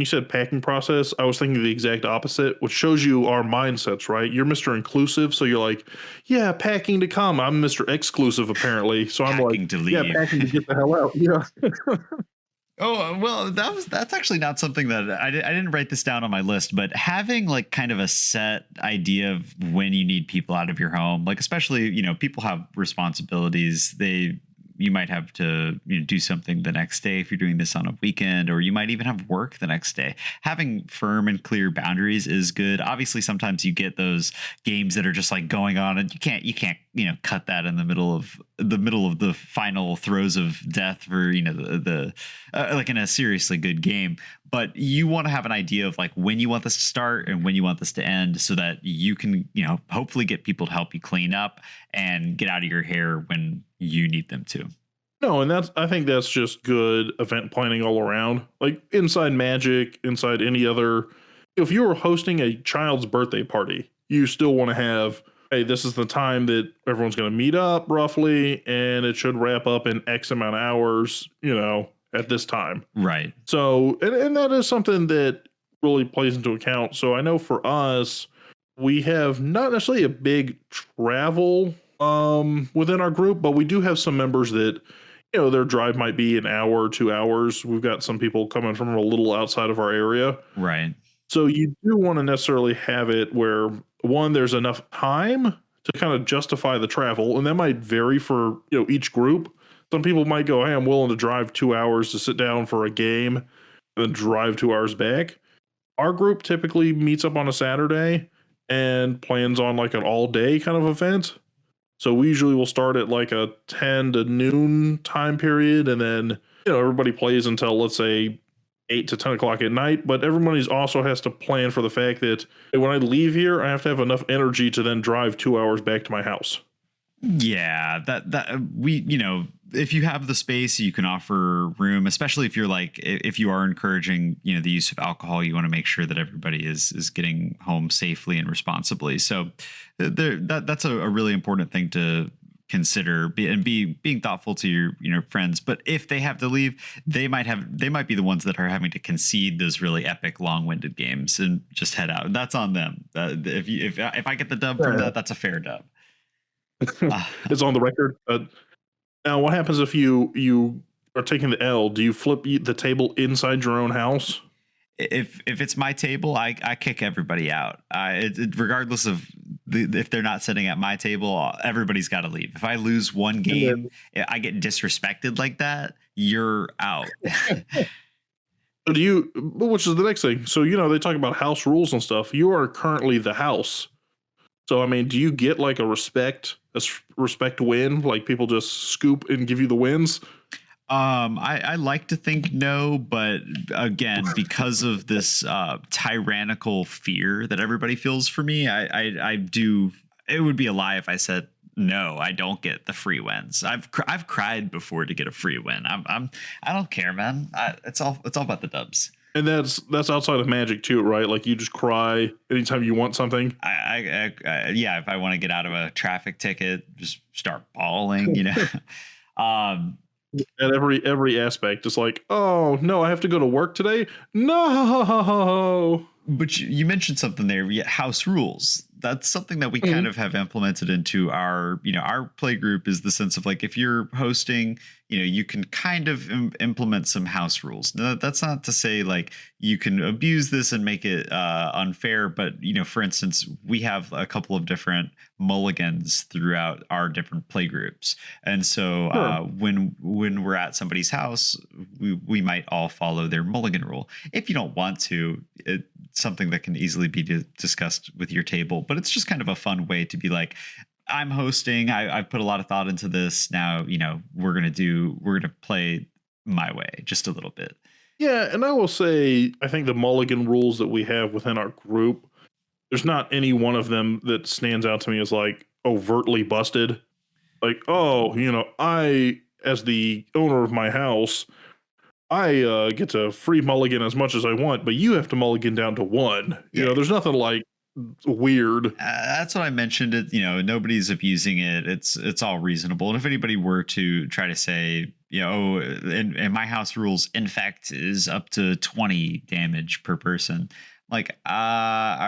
said packing process, I was thinking the exact opposite, which shows you our mindsets, right? You're Mr. Inclusive, so you're like, yeah, packing to come. I'm Mr. Exclusive, apparently. So I'm like, to leave. Yeah, packing to get the hell out. Yeah. Oh, well, that's actually not something that I didn't write this down on my list, but having like kind of a set idea of when you need people out of your home, like especially, people have responsibilities. You might have to do something the next day if you're doing this on a weekend, or you might even have work the next day. Having firm and clear boundaries is good. Obviously, sometimes you get those games that are just like going on, and you can't cut that in the middle of the final throes of death for the like in a seriously good game. But you want to have an idea of like when you want this to start and when you want this to end, so that you can hopefully get people to help you clean up and get out of your hair when you need them to. No, and I think that's just good event planning all around. Like inside Magic, inside any other, if you were hosting a child's birthday party, you still want to have, hey, this is the time that everyone's going to meet up roughly, and it should wrap up in X amount of hours, at this time. Right. So, and that is something that really plays into account. So I know for us, we have not necessarily a big travel within our group, but we do have some members that, their drive might be an hour or 2 hours. We've got some people coming from a little outside of our area. Right. So you do want to necessarily have it where, one, there's enough time to kind of justify the travel. And that might vary for, each group. Some people might go, hey, I'm willing to drive 2 hours to sit down for a game and then drive 2 hours back. Our group typically meets up on a Saturday and plans on like an all day kind of event. So we usually will start at like a 10 to noon time period. And then, everybody plays until, let's say, 8 to 10 o'clock at night. But everybody also has to plan for the fact that, hey, when I leave here, I have to have enough energy to then drive 2 hours back to my house. Yeah, that we, if you have the space, you can offer room, especially if if you are encouraging, the use of alcohol, you want to make sure that everybody is getting home safely and responsibly. So that's a really important thing to consider, being thoughtful to your friends. But if they have to leave, they might be the ones that are having to concede those really epic, long-winded games and just head out. That's on them. If I get the dub from that, that's a fair dub. It's on the record. Now, what happens if you are taking the L? Do you flip the table inside your own house? If it's my table, I kick everybody out. Regardless of if they're not sitting at my table, everybody's got to leave. If I lose one game, I get disrespected like that, you're out. So which is the next thing. So, they talk about house rules and stuff. You are currently the house. So, I mean, do you get like a respect win? Like people just scoop and give you the wins? I like to think no, but again, because of this tyrannical fear that everybody feels for me, I do. It would be a lie if I said no, I don't get the free wins. I've cried before to get a free win. I don't care, man. It's all about the dubs. And that's outside of Magic too, right? Like you just cry anytime you want something. Yeah. If I want to get out of a traffic ticket, just start bawling, At every aspect. It's like, oh no, I have to go to work today. No. But you mentioned something there. House rules. That's something that we kind of have implemented into our play group, is the sense of like, if you're hosting, you can kind of implement some house rules. Now, that's not to say like you can abuse this and make it unfair, but for instance, we have a couple of different mulligans throughout our different play groups, and so when we're at somebody's house, we might all follow their mulligan rule. If you don't want to, it's something that can easily be discussed with your table, but it's just kind of a fun way to be like, I'm hosting. I've put a lot of thought into this. Now, we're gonna play my way just a little bit. Yeah, and I will say, I think the mulligan rules that we have within our group, there's not any one of them that stands out to me as like overtly busted. Like, oh, I, as the owner of my house, I get to free mulligan as much as I want, but you have to mulligan down to one. Yeah. There's nothing like weird. That's what I mentioned. It, nobody's abusing it. It's all reasonable. And if anybody were to try to say, in my house rules, infect is up to 20 damage per person, like that's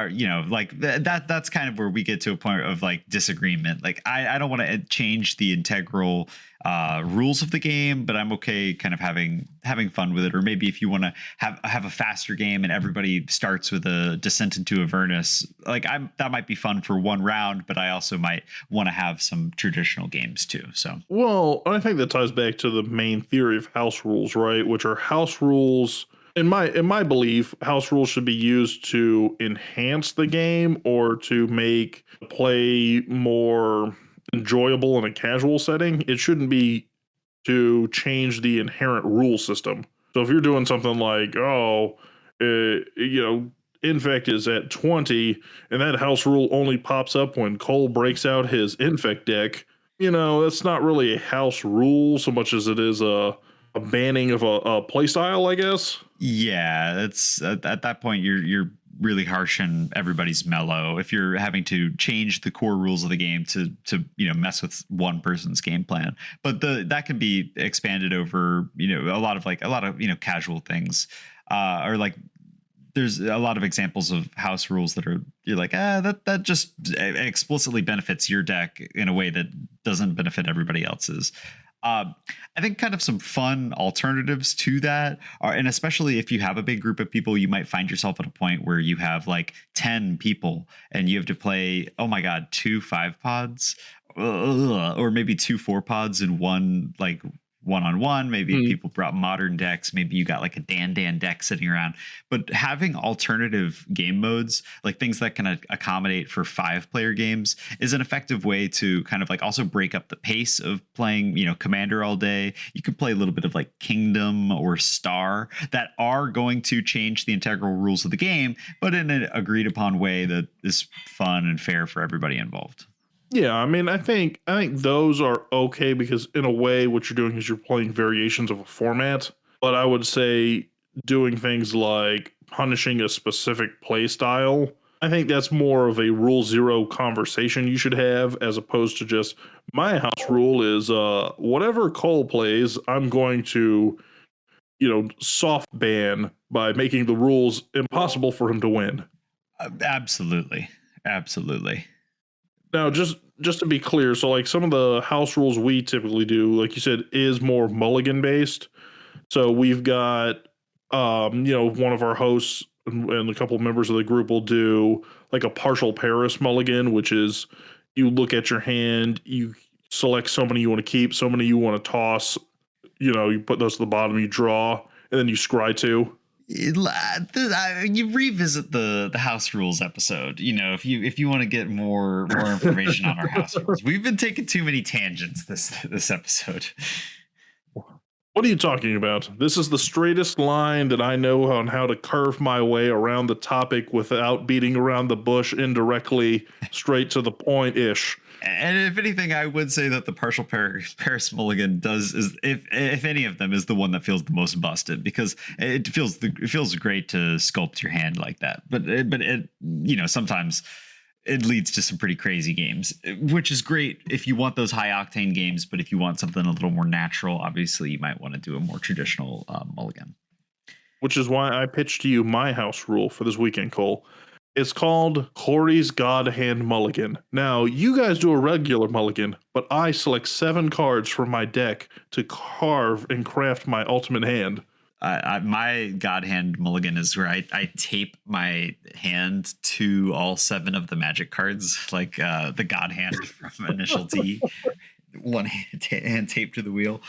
kind of where we get to a point of like disagreement. Like I don't want to change the integral rules of the game, but I'm okay kind of having fun with it. Or maybe if you want to have a faster game and everybody starts with a Descent into Avernus, like that might be fun for one round, but I also might want to have some traditional games too. So, well, I think that ties back to the main theory of house rules, right? Which are house rules. In my belief, house rules should be used to enhance the game or to make play more enjoyable in a casual setting. It shouldn't be to change the inherent rule system. So if you're doing something like, infect is at 20 and that house rule only pops up when Cole breaks out his infect deck, that's not really a house rule so much as it is a banning of a play style, I guess. Yeah, it's at that point you're really harsh on everybody's mellow if you're having to change the core rules of the game to mess with one person's game plan. But that can be expanded over a lot of casual things, or like there's a lot of examples of house rules that you're like, that just explicitly benefits your deck in a way that doesn't benefit everybody else's. I think kind of some fun alternatives to that are, and especially if you have a big group of people, you might find yourself at a point where you have like 10 people and you have to play, oh my God, 2 5-pods, or maybe 2 4-pods and one like one-on-one. Maybe people brought modern decks. Maybe you got like a Dan deck sitting around. But having alternative game modes, like things that can accommodate for 5-player games, is an effective way to kind of like also break up the pace of playing, Commander all day. You could play a little bit of like Kingdom or Star that are going to change the integral rules of the game, but in an agreed upon way that is fun and fair for everybody involved. Yeah, I mean, I think those are okay because in a way what you're doing is you're playing variations of a format. But I would say doing things like punishing a specific play style, I think that's more of a rule zero conversation you should have, as opposed to just my house rule is whatever Cole plays, I'm going to soft ban by making the rules impossible for him to win. Absolutely. Now, just to be clear, so like some of the house rules we typically do, like you said, is more mulligan based. So we've got, one of our hosts and a couple of members of the group will do like a partial Paris mulligan, which is you look at your hand, you select so many you want to keep, so many you want to toss, you put those to the bottom, you draw, and then you scry 2. You revisit the house rules episode, if you want to get more information on our house rules. We've been taking too many tangents this episode. What are you talking about? This is the straightest line that I know on how to curve my way around the topic without beating around the bush indirectly, straight to the point ish. And if anything, I would say that the partial Paris mulligan is if any of them is the one that feels the most busted, because it feels great to sculpt your hand like that. But it sometimes it leads to some pretty crazy games, which is great if you want those high octane games. But if you want something a little more natural, obviously you might want to do a more traditional mulligan. Which is why I pitched to you my house rule for this weekend, Cole. It's called Cory's God Hand Mulligan. Now, you guys do a regular mulligan, but I select 7 cards from my deck to carve and craft my ultimate hand. My God Hand Mulligan is where I tape my hand to all 7 of the Magic cards, like the God Hand from Initial D, one hand taped to the wheel.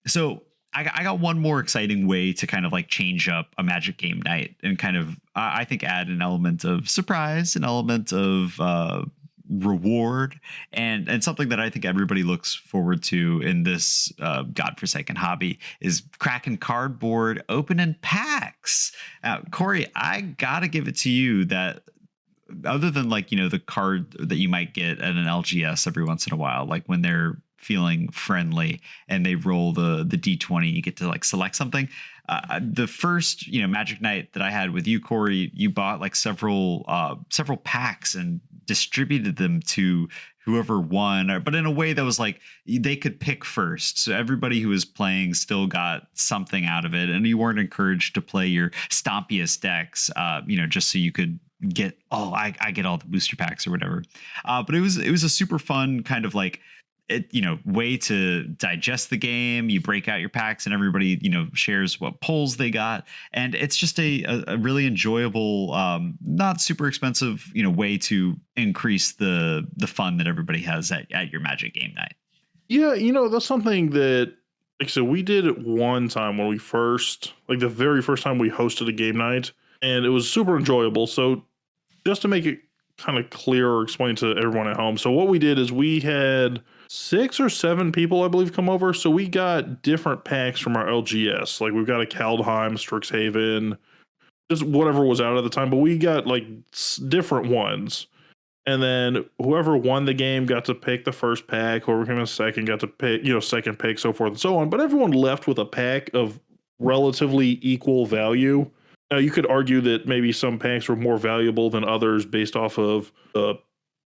So I got one more exciting way to kind of like change up a Magic game night and kind of, I think, add an element of surprise, an element of reward, and something that I think everybody looks forward to in this godforsaken hobby is cracking cardboard open in packs. Cory, I gotta give it to you that other than like, the card that you might get at an LGS every once in a while, like when they're feeling friendly and they roll the D20, you get to like select something. The first Magic night that I had with you, Cory, you bought like several packs and distributed them to whoever won, but in a way that was like they could pick first. So everybody who was playing still got something out of it, and you weren't encouraged to play your stompiest decks, just so you could get, I get all the booster packs or whatever. But it was a super fun kind of like way to digest the game. You break out your packs and everybody, shares what pulls they got. And it's just a really enjoyable, not super expensive, way to increase the fun that everybody has at your Magic game night. Yeah. That's something that, like I said, we did it one time when we first, like the very first time we hosted a game night, and it was super enjoyable. So just to make it kind of clear or explain to everyone at home. So what we did is we had 6 or 7 people, I believe, come over. So we got different packs from our LGS. Like we've got a Kaldheim, Strixhaven, just whatever was out at the time. But we got like different ones. And then whoever won the game got to pick the first pack. Whoever came in second got to pick, second pick, so forth and so on. But everyone left with a pack of relatively equal value. Now, you could argue that maybe some packs were more valuable than others based off of the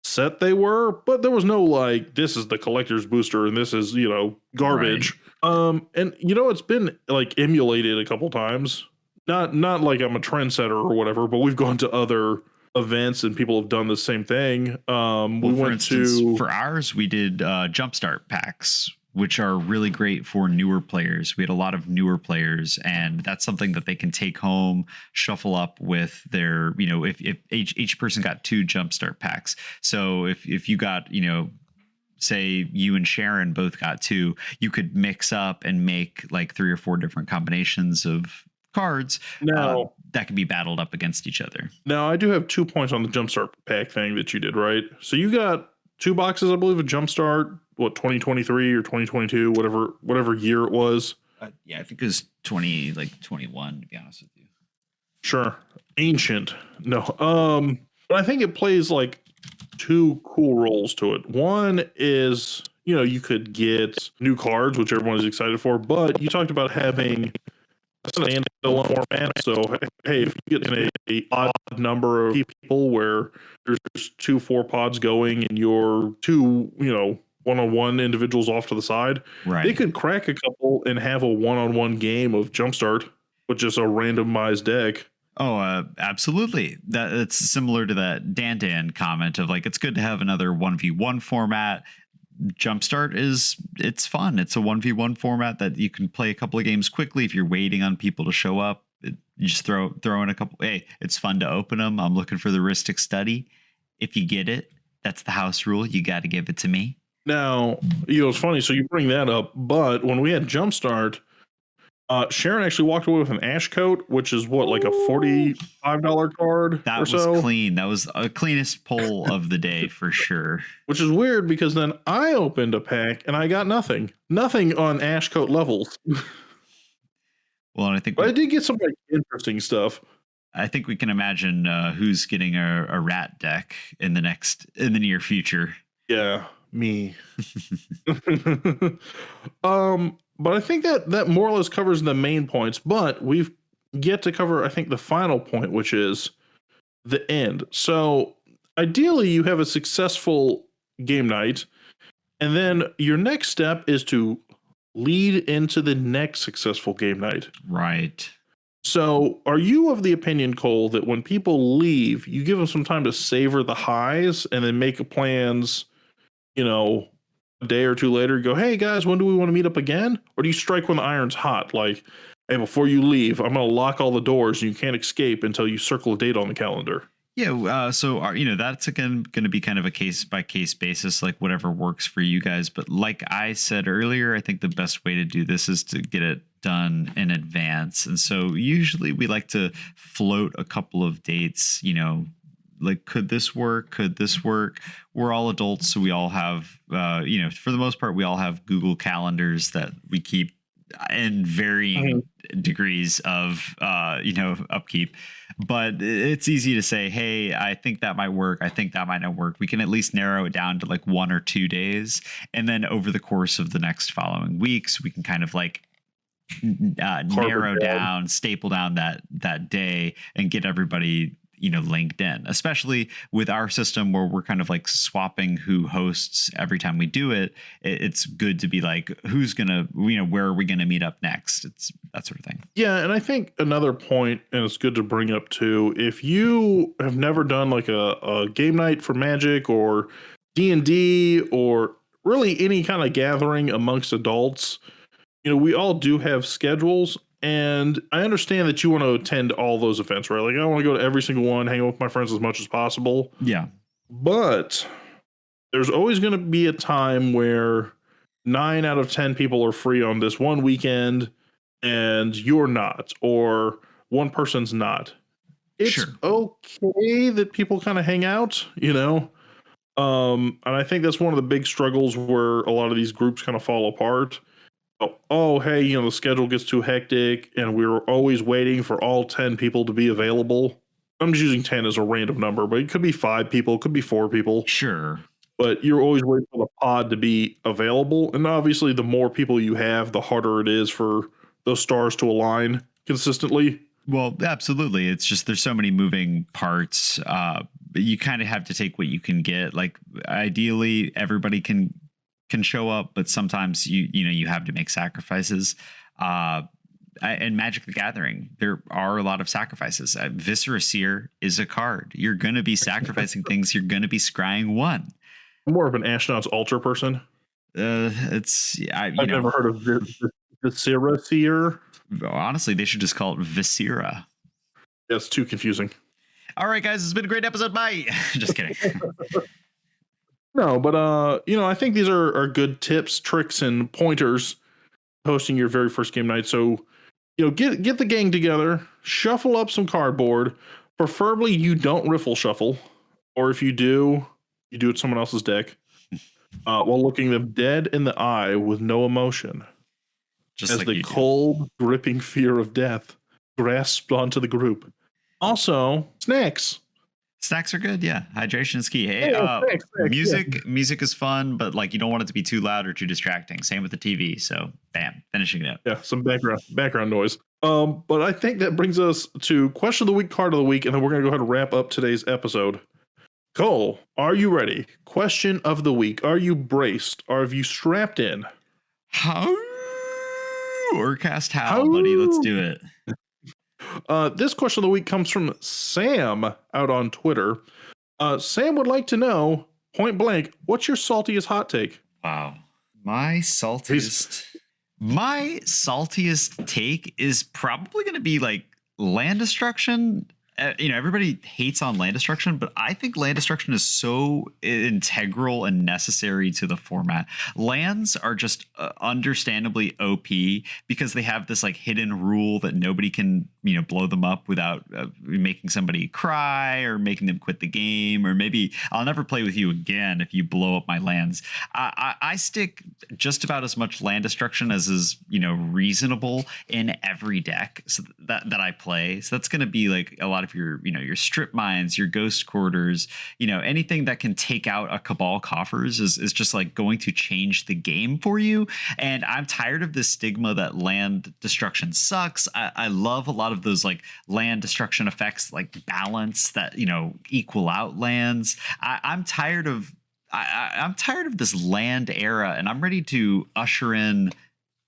set they were, but there was no like, this is the collector's booster and this is, garbage. Right. And it's been like emulated a couple times. Not like I'm a trendsetter or whatever, but we've gone to other events and people have done the same thing. For ours, we did Jumpstart packs, which are really great for newer players. We had a lot of newer players, and that's something that they can take home, shuffle up with their, if each person got 2 Jumpstart packs. So if you got, say you and Sharon both got 2, you could mix up and make like 3 or 4 different combinations of cards that can be battled up against each other. Now, I do have 2 points on the Jumpstart pack thing that you did, right? So you got 2 boxes, I believe, of Jumpstart, 2023 or 2022, whatever year it was. Yeah, I think it was 21, to be honest with you. Sure. Ancient. No. But I think it plays like 2 cool roles to it. One is, you could get new cards, which everyone is excited for, but you talked about having a standalone format. So, hey, if you get in a odd number of people where there's 2 4-pods going and you're 2, one-on-one individuals off to the side, right, they could crack a couple and have a one-on-one game of Jumpstart with just a randomized deck. Oh, absolutely. That's similar to that Dan comment of like, it's good to have another 1v1 format. Jumpstart it's fun. It's a 1v1 format that you can play a couple of games quickly if you're waiting on people to show up. You just throw in a couple. Hey, it's fun to open them. I'm looking for the Ristic Study. If you get it, that's the house rule. You got to give it to me. Now, it's funny. So you bring that up, but when we had Jumpstart, Sharon actually walked away with an Ash Coat, which is like a $45 card. That was clean. That was a cleanest pull of the day for sure. Which is weird because then I opened a pack and I got nothing on Ash Coat levels. Well, and I think I did get some like interesting stuff. I think we can imagine who's getting a rat deck in the near future. Yeah, me. But I think that more or less covers the main points, but we've yet to cover, I think, the final point, which is the end. So ideally you have a successful game night, and then your next step is to lead into the next successful game night. Right. So, are you of the opinion, Cole, that when people leave, you give them some time to savor the highs and then make plans, a day or two later, go, hey guys, when do we want to meet up again? Or do you strike when the iron's hot? Like, hey, before you leave, I'm going to lock all the doors and you can't escape until you circle a date on the calendar. Yeah. That's again going to be kind of a case by case basis, like whatever works for you guys. But like I said earlier, I think the best way to do this is to get it done in advance. And so usually we like to float a couple of dates, like, could this work? Could this work? We're all adults. So we all have, for the most part, we all have Google calendars that we keep in varying degrees of, upkeep. But it's easy to say, hey, I think that might work. I think that might not work. We can at least narrow it down to like 1 or 2 days. And then over the course of the next following weeks, we can kind of like narrow down, staple down that day and get everybody linked in, especially with our system where we're kind of like swapping who hosts every time we do it. It's good to be like, who's gonna, where are we gonna meet up next? It's that sort of thing. Yeah, and I think another point, and it's good to bring up too, if you have never done like a game night for Magic or D&D or really any kind of gathering amongst adults, we all do have schedules. And I understand that you want to attend all those events, right? Like, I want to go to every single one, hang out with my friends as much as possible. Yeah. But there's always going to be a time where 9 out of 10 people are free on this one weekend and you're not, or one person's not. It's okay that people kind of hang out, and I think that's one of the big struggles where a lot of these groups kind of fall apart. Oh, hey, the schedule gets too hectic and we're always waiting for all 10 people to be available. I'm just using 10 as a random number, but it could be 5 people, it could be 4 people. Sure. But you're always waiting for the pod to be available. And obviously, the more people you have, the harder it is for those stars to align consistently. Well, absolutely. It's just there's so many moving parts. You kind of have to take what you can get. Like, ideally, everybody can show up, but sometimes you have to make sacrifices. And Magic the Gathering, there are a lot of sacrifices. Viscera Seer is a card. You're going to be sacrificing things. You're going to be scrying 1. I'm more of an Ashnod's Altar person. I've never heard of Viscera Seer. Honestly, they should just call it Viscera. That's too confusing. All right, guys, it's been a great episode. Bye. Just kidding. No, but I think these are good tips, tricks, and pointers hosting your very first game night. So, get the gang together, shuffle up some cardboard. Preferably you don't riffle shuffle, or if you do, you do it someone else's deck, while looking them dead in the eye with no emotion, just as like the cold, gripping fear of death grasps onto the group. Also, snacks. Snacks are good, yeah. Hydration is key. Hey, thanks, music is fun, but like you don't want it to be too loud or too distracting. Same with the TV. So, bam, finishing it up. Yeah, some background noise. But I think that brings us to question of the week, card of the week, and then we're gonna go ahead and wrap up today's episode. Cole, are you ready? Question of the week. Are you braced? Have you strapped in? How? UrCast how, buddy? Let's do it. This question of the week comes from Sam out on Twitter. Sam would like to know, point blank, what's your saltiest hot take? Wow. My saltiest take is probably going to be like land destruction. Everybody hates on land destruction, but I think land destruction is so integral and necessary to the format. Lands are just understandably OP because they have this like hidden rule that nobody can, blow them up without making somebody cry or making them quit the game, or maybe I'll never play with you again if you blow up my lands. I stick just about as much land destruction as is, reasonable in every deck that I play. So that's going to be like a lot lot of your, your strip mines, your ghost quarters, anything that can take out a Cabal coffers is just like going to change the game for you. And I'm tired of this stigma that land destruction sucks. I love a lot of those like land destruction effects, like balance that, equal out lands. I'm tired of this land era, and I'm ready to usher in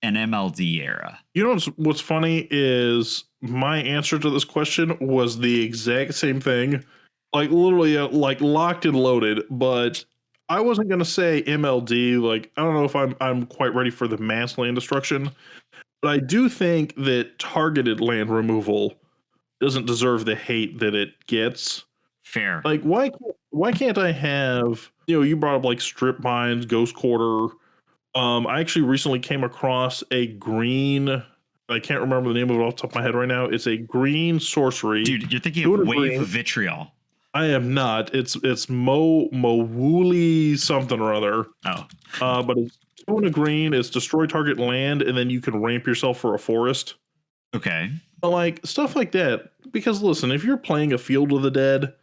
an MLD era. You know what's funny is my answer to this question was the exact same thing, like literally like locked and loaded. But I wasn't gonna say MLD. Like I don't know if I'm quite ready for the mass land destruction, but I do think that targeted land removal doesn't deserve the hate that it gets. Fair. Like why can't I have, you brought up like strip mines, ghost quarter. I actually recently came across a green. I can't remember the name of it off the top of my head right now. It's a green sorcery. Dude, you're thinking of Wave of Vitriol. I am not. It's Mowooli something or other. Oh. But it's 2 and a green. It's destroy target land, and then you can ramp yourself for a forest. Okay. But like stuff like that. Because listen, if you're playing a Field of the Dead,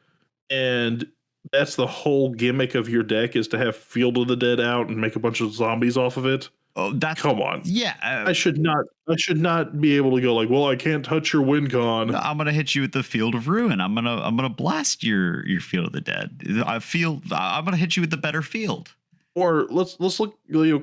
and that's the whole gimmick of your deck is to have Field of the Dead out and make a bunch of zombies off of it. Oh, come on. Yeah. I should not be able to go like, well, I can't touch your win con. I'm gonna hit you with the Field of Ruin. I'm gonna blast your Field of the Dead. I'm gonna hit you with the better field. Or let's look,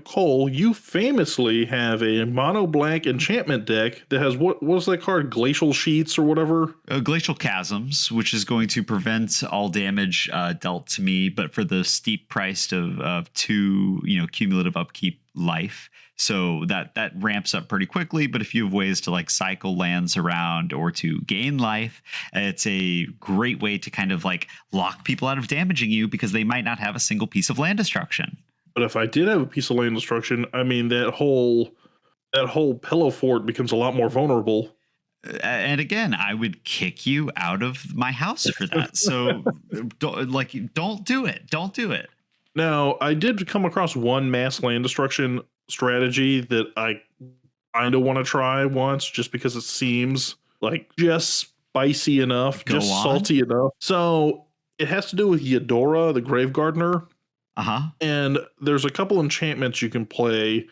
Cole, you famously have a mono black enchantment deck that has what's that card? Glacial Sheets or whatever? Glacial Chasms, which is going to prevent all damage dealt to me, but for the steep price of 2, cumulative upkeep life. So that ramps up pretty quickly. But if you have ways to like cycle lands around or to gain life, it's a great way to kind of like lock people out of damaging you because they might not have a single piece of land destruction. But if I did have a piece of land destruction, I mean that whole pillow fort becomes a lot more vulnerable. And again, I would kick you out of my house for that. So don't do it. Don't do it. Now, I did come across one mass land destruction strategy that I kind of want to try once just because it seems like just spicy enough, salty enough. So it has to do with Eudora, the Grave Gardener. Uh-huh. And there's a couple enchantments you can play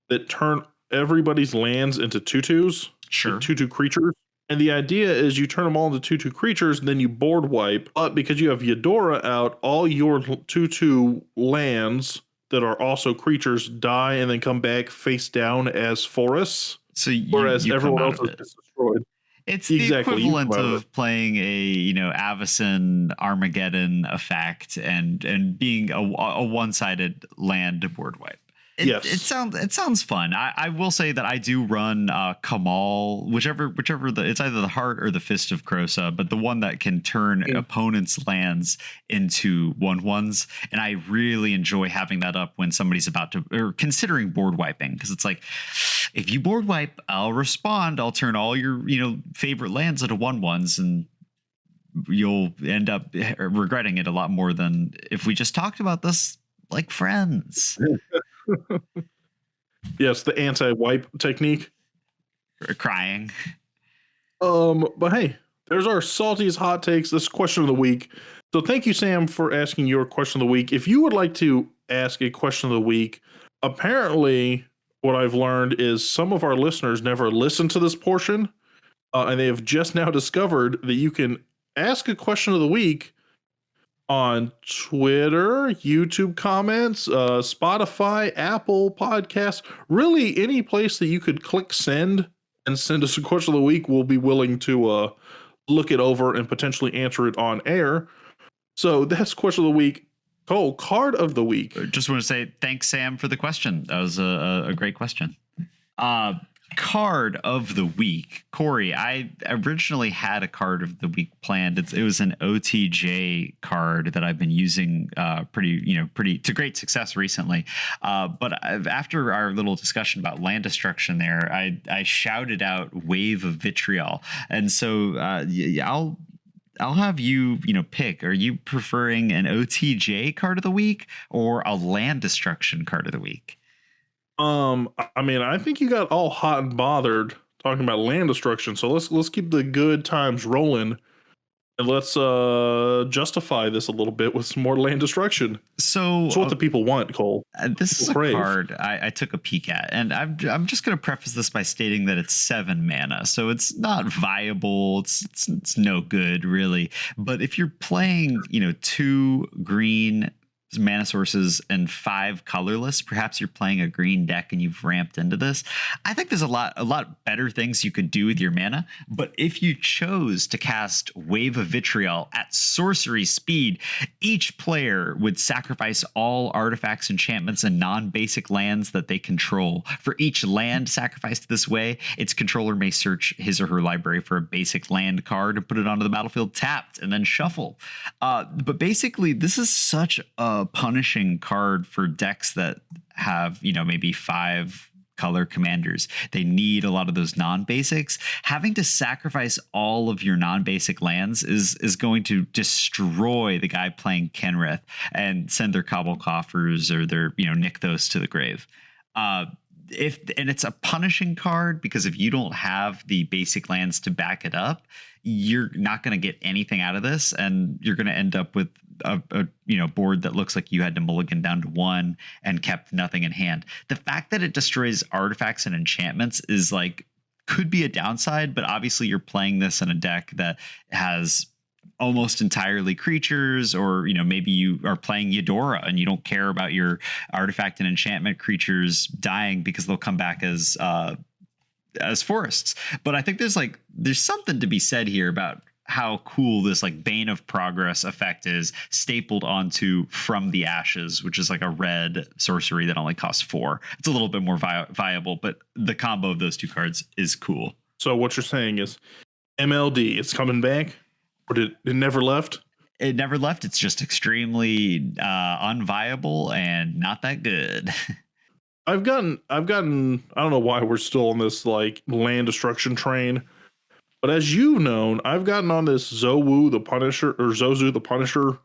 that turn everybody's lands into 2/2s. Sure. 2/2 creatures. And the idea is you turn them all into 2/2 creatures, and then you board wipe. But because you have Eudora out, all your 2/2 lands that are also creatures die and then come back face down as forests. So whereas everyone else is destroyed. It's the equivalent of playing a Avacyn Armageddon effect and being a one-sided land board wipe. It sounds fun. I will say that I do run Kamal, whichever it's either the Heart or the Fist of Krosa, but the one that can turn opponents' lands into 1/1s, and I really enjoy having that up when somebody's about to or considering board wiping, because it's like, if you board wipe, I'll respond. I'll turn all your favorite lands into 1/1s, and you'll end up regretting it a lot more than if we just talked about this like friends. Yes, the anti-wipe technique. Crying. But hey, there's our saltiest hot takes. This question of the week. So thank you, Sam, for asking your question of the week. If you would like to ask a question of the week, apparently what I've learned is some of our listeners never listened to this portion, and they have just now discovered that you can ask a question of the week on Twitter, YouTube comments, Spotify, Apple Podcasts, really any place that you could click send and send us a question of the week. We'll be willing to look it over and potentially answer it on air. So that's question of the week. Cole, card of the week. Just want to say thanks, Sam, for the question. That was a great question. Card of the week, Cory. I originally had a card of the week planned. It was an OTJ card that I've been using pretty to great success recently. But after our little discussion about land destruction there, I shouted out Wave of Vitriol, and so I'll have you pick. Are you preferring an OTJ card of the week or a land destruction card of the week? I mean, I think you got all hot and bothered talking about land destruction. So let's keep the good times rolling And let's justify this a little bit with some more land destruction. So it's what the people want, Cole. This is a card I took a peek at, and I'm just going to preface this by stating that it's 7 mana, so it's not viable. It's no good, really. But if you're playing, 2 green mana sources and 5 colorless, perhaps you're playing a green deck and you've ramped into this. I think there's a lot better things you could do with your mana. But if you chose to cast Wave of Vitriol at sorcery speed, each player would sacrifice all artifacts, enchantments, and non-basic lands that they control. For each land sacrificed this way, its controller may search his or her library for a basic land card and put it onto the battlefield tapped and then shuffle. But basically, this is such a punishing card for decks that have, maybe 5 color commanders. They need a lot of those non-basics. Having to sacrifice all of your non-basic lands is going to destroy the guy playing Kenrith and send their Cobble Coffers or their, Nykthos to the grave. And it's a punishing card because if you don't have the basic lands to back it up, you're not going to get anything out of this, and you're going to end up with a board that looks like you had to mulligan down to 1 and kept nothing in hand. The fact that it destroys artifacts and enchantments is could be a downside, but obviously you're playing this in a deck that has almost entirely creatures, or maybe you are playing Eudora and you don't care about your artifact and enchantment creatures dying because they'll come back as forests. But I think there's something to be said here about how cool this Bane of Progress effect is stapled onto From the Ashes, which is a red sorcery that only costs 4. It's a little bit more viable, but the combo of those 2 cards is cool. So what you're saying is MLD, it's coming back? Or did it never left? It never left. It's just extremely unviable and not that good. I've gotten I don't know why we're still on this land destruction train, but as you've known, I've gotten on this Zowu the Punisher or Zozu the Punisher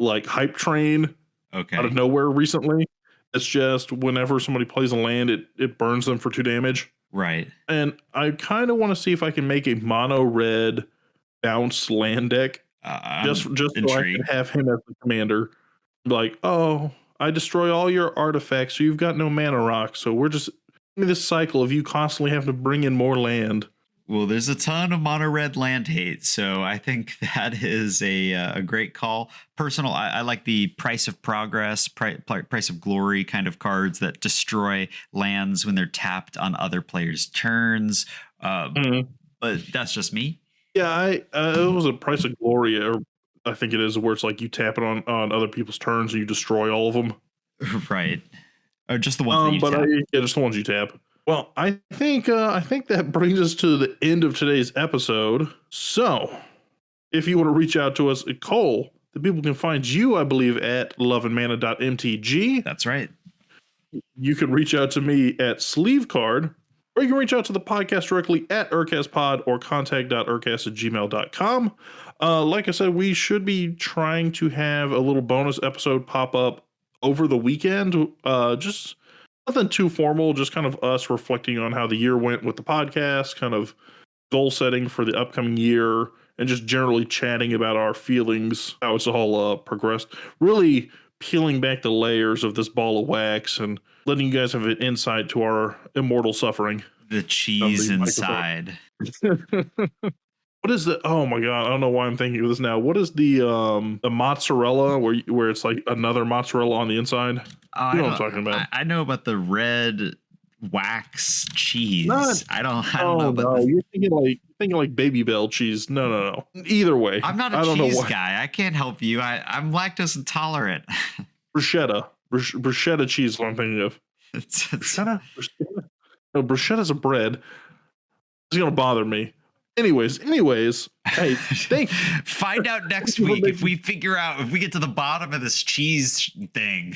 hype train out of nowhere recently. It's just whenever somebody plays a land, it burns them for 2 damage. Right. And I kind of want to see if I can make a mono red bounce land deck just so I can have him as the commander. I destroy all your artifacts, so you've got no mana rock. So we're just in this cycle of you constantly having to bring in more land. Well, there's a ton of mono red land hate, so I think that is a great call. I like the Price of Progress, Price of Glory kind of cards that destroy lands when they're tapped on other players' turns. But that's just me. Yeah, it was a Price of Glory, or I think it is, where it's you tap it on other people's turns and you destroy all of them. Right. Or just the ones that you tap. Just the ones you tap. Well, I think that brings us to the end of today's episode. So, if you want to reach out to us at Cole, the people can find you, I believe, at loveandmana.mtg. That's right. You can reach out to me at Sleevecard, or you can reach out to the podcast directly at UrCastPod or contact.urcast@gmail.com. Like I said, we should be trying to have a little bonus episode pop up over the weekend. Just nothing too formal, just kind of us reflecting on how the year went with the podcast, kind of goal setting for the upcoming year, and just generally chatting about our feelings, how it's all progressed. Really peeling back the layers of this ball of wax and letting you guys have an insight to our immortal suffering. The cheese inside. What is the? Oh my god! I don't know why I'm thinking of this now. What is the mozzarella where it's another mozzarella on the inside? You know what I'm talking about? I know about the red wax cheese. I don't know about You're thinking like Baby Bell cheese. No. Either way, I'm not a cheese guy. I can't help you. I'm lactose intolerant. Bruschetta cheese is what I'm thinking of. Bruschetta? No, bruschetta's a bread. It's gonna bother me. Anyways, hey, find out next week if we get to the bottom of this cheese thing.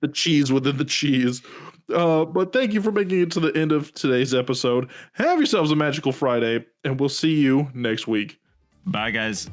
The cheese within the cheese. But thank you for making it to the end of today's episode. Have yourselves a magical Friday, and we'll see you next week. Bye, guys.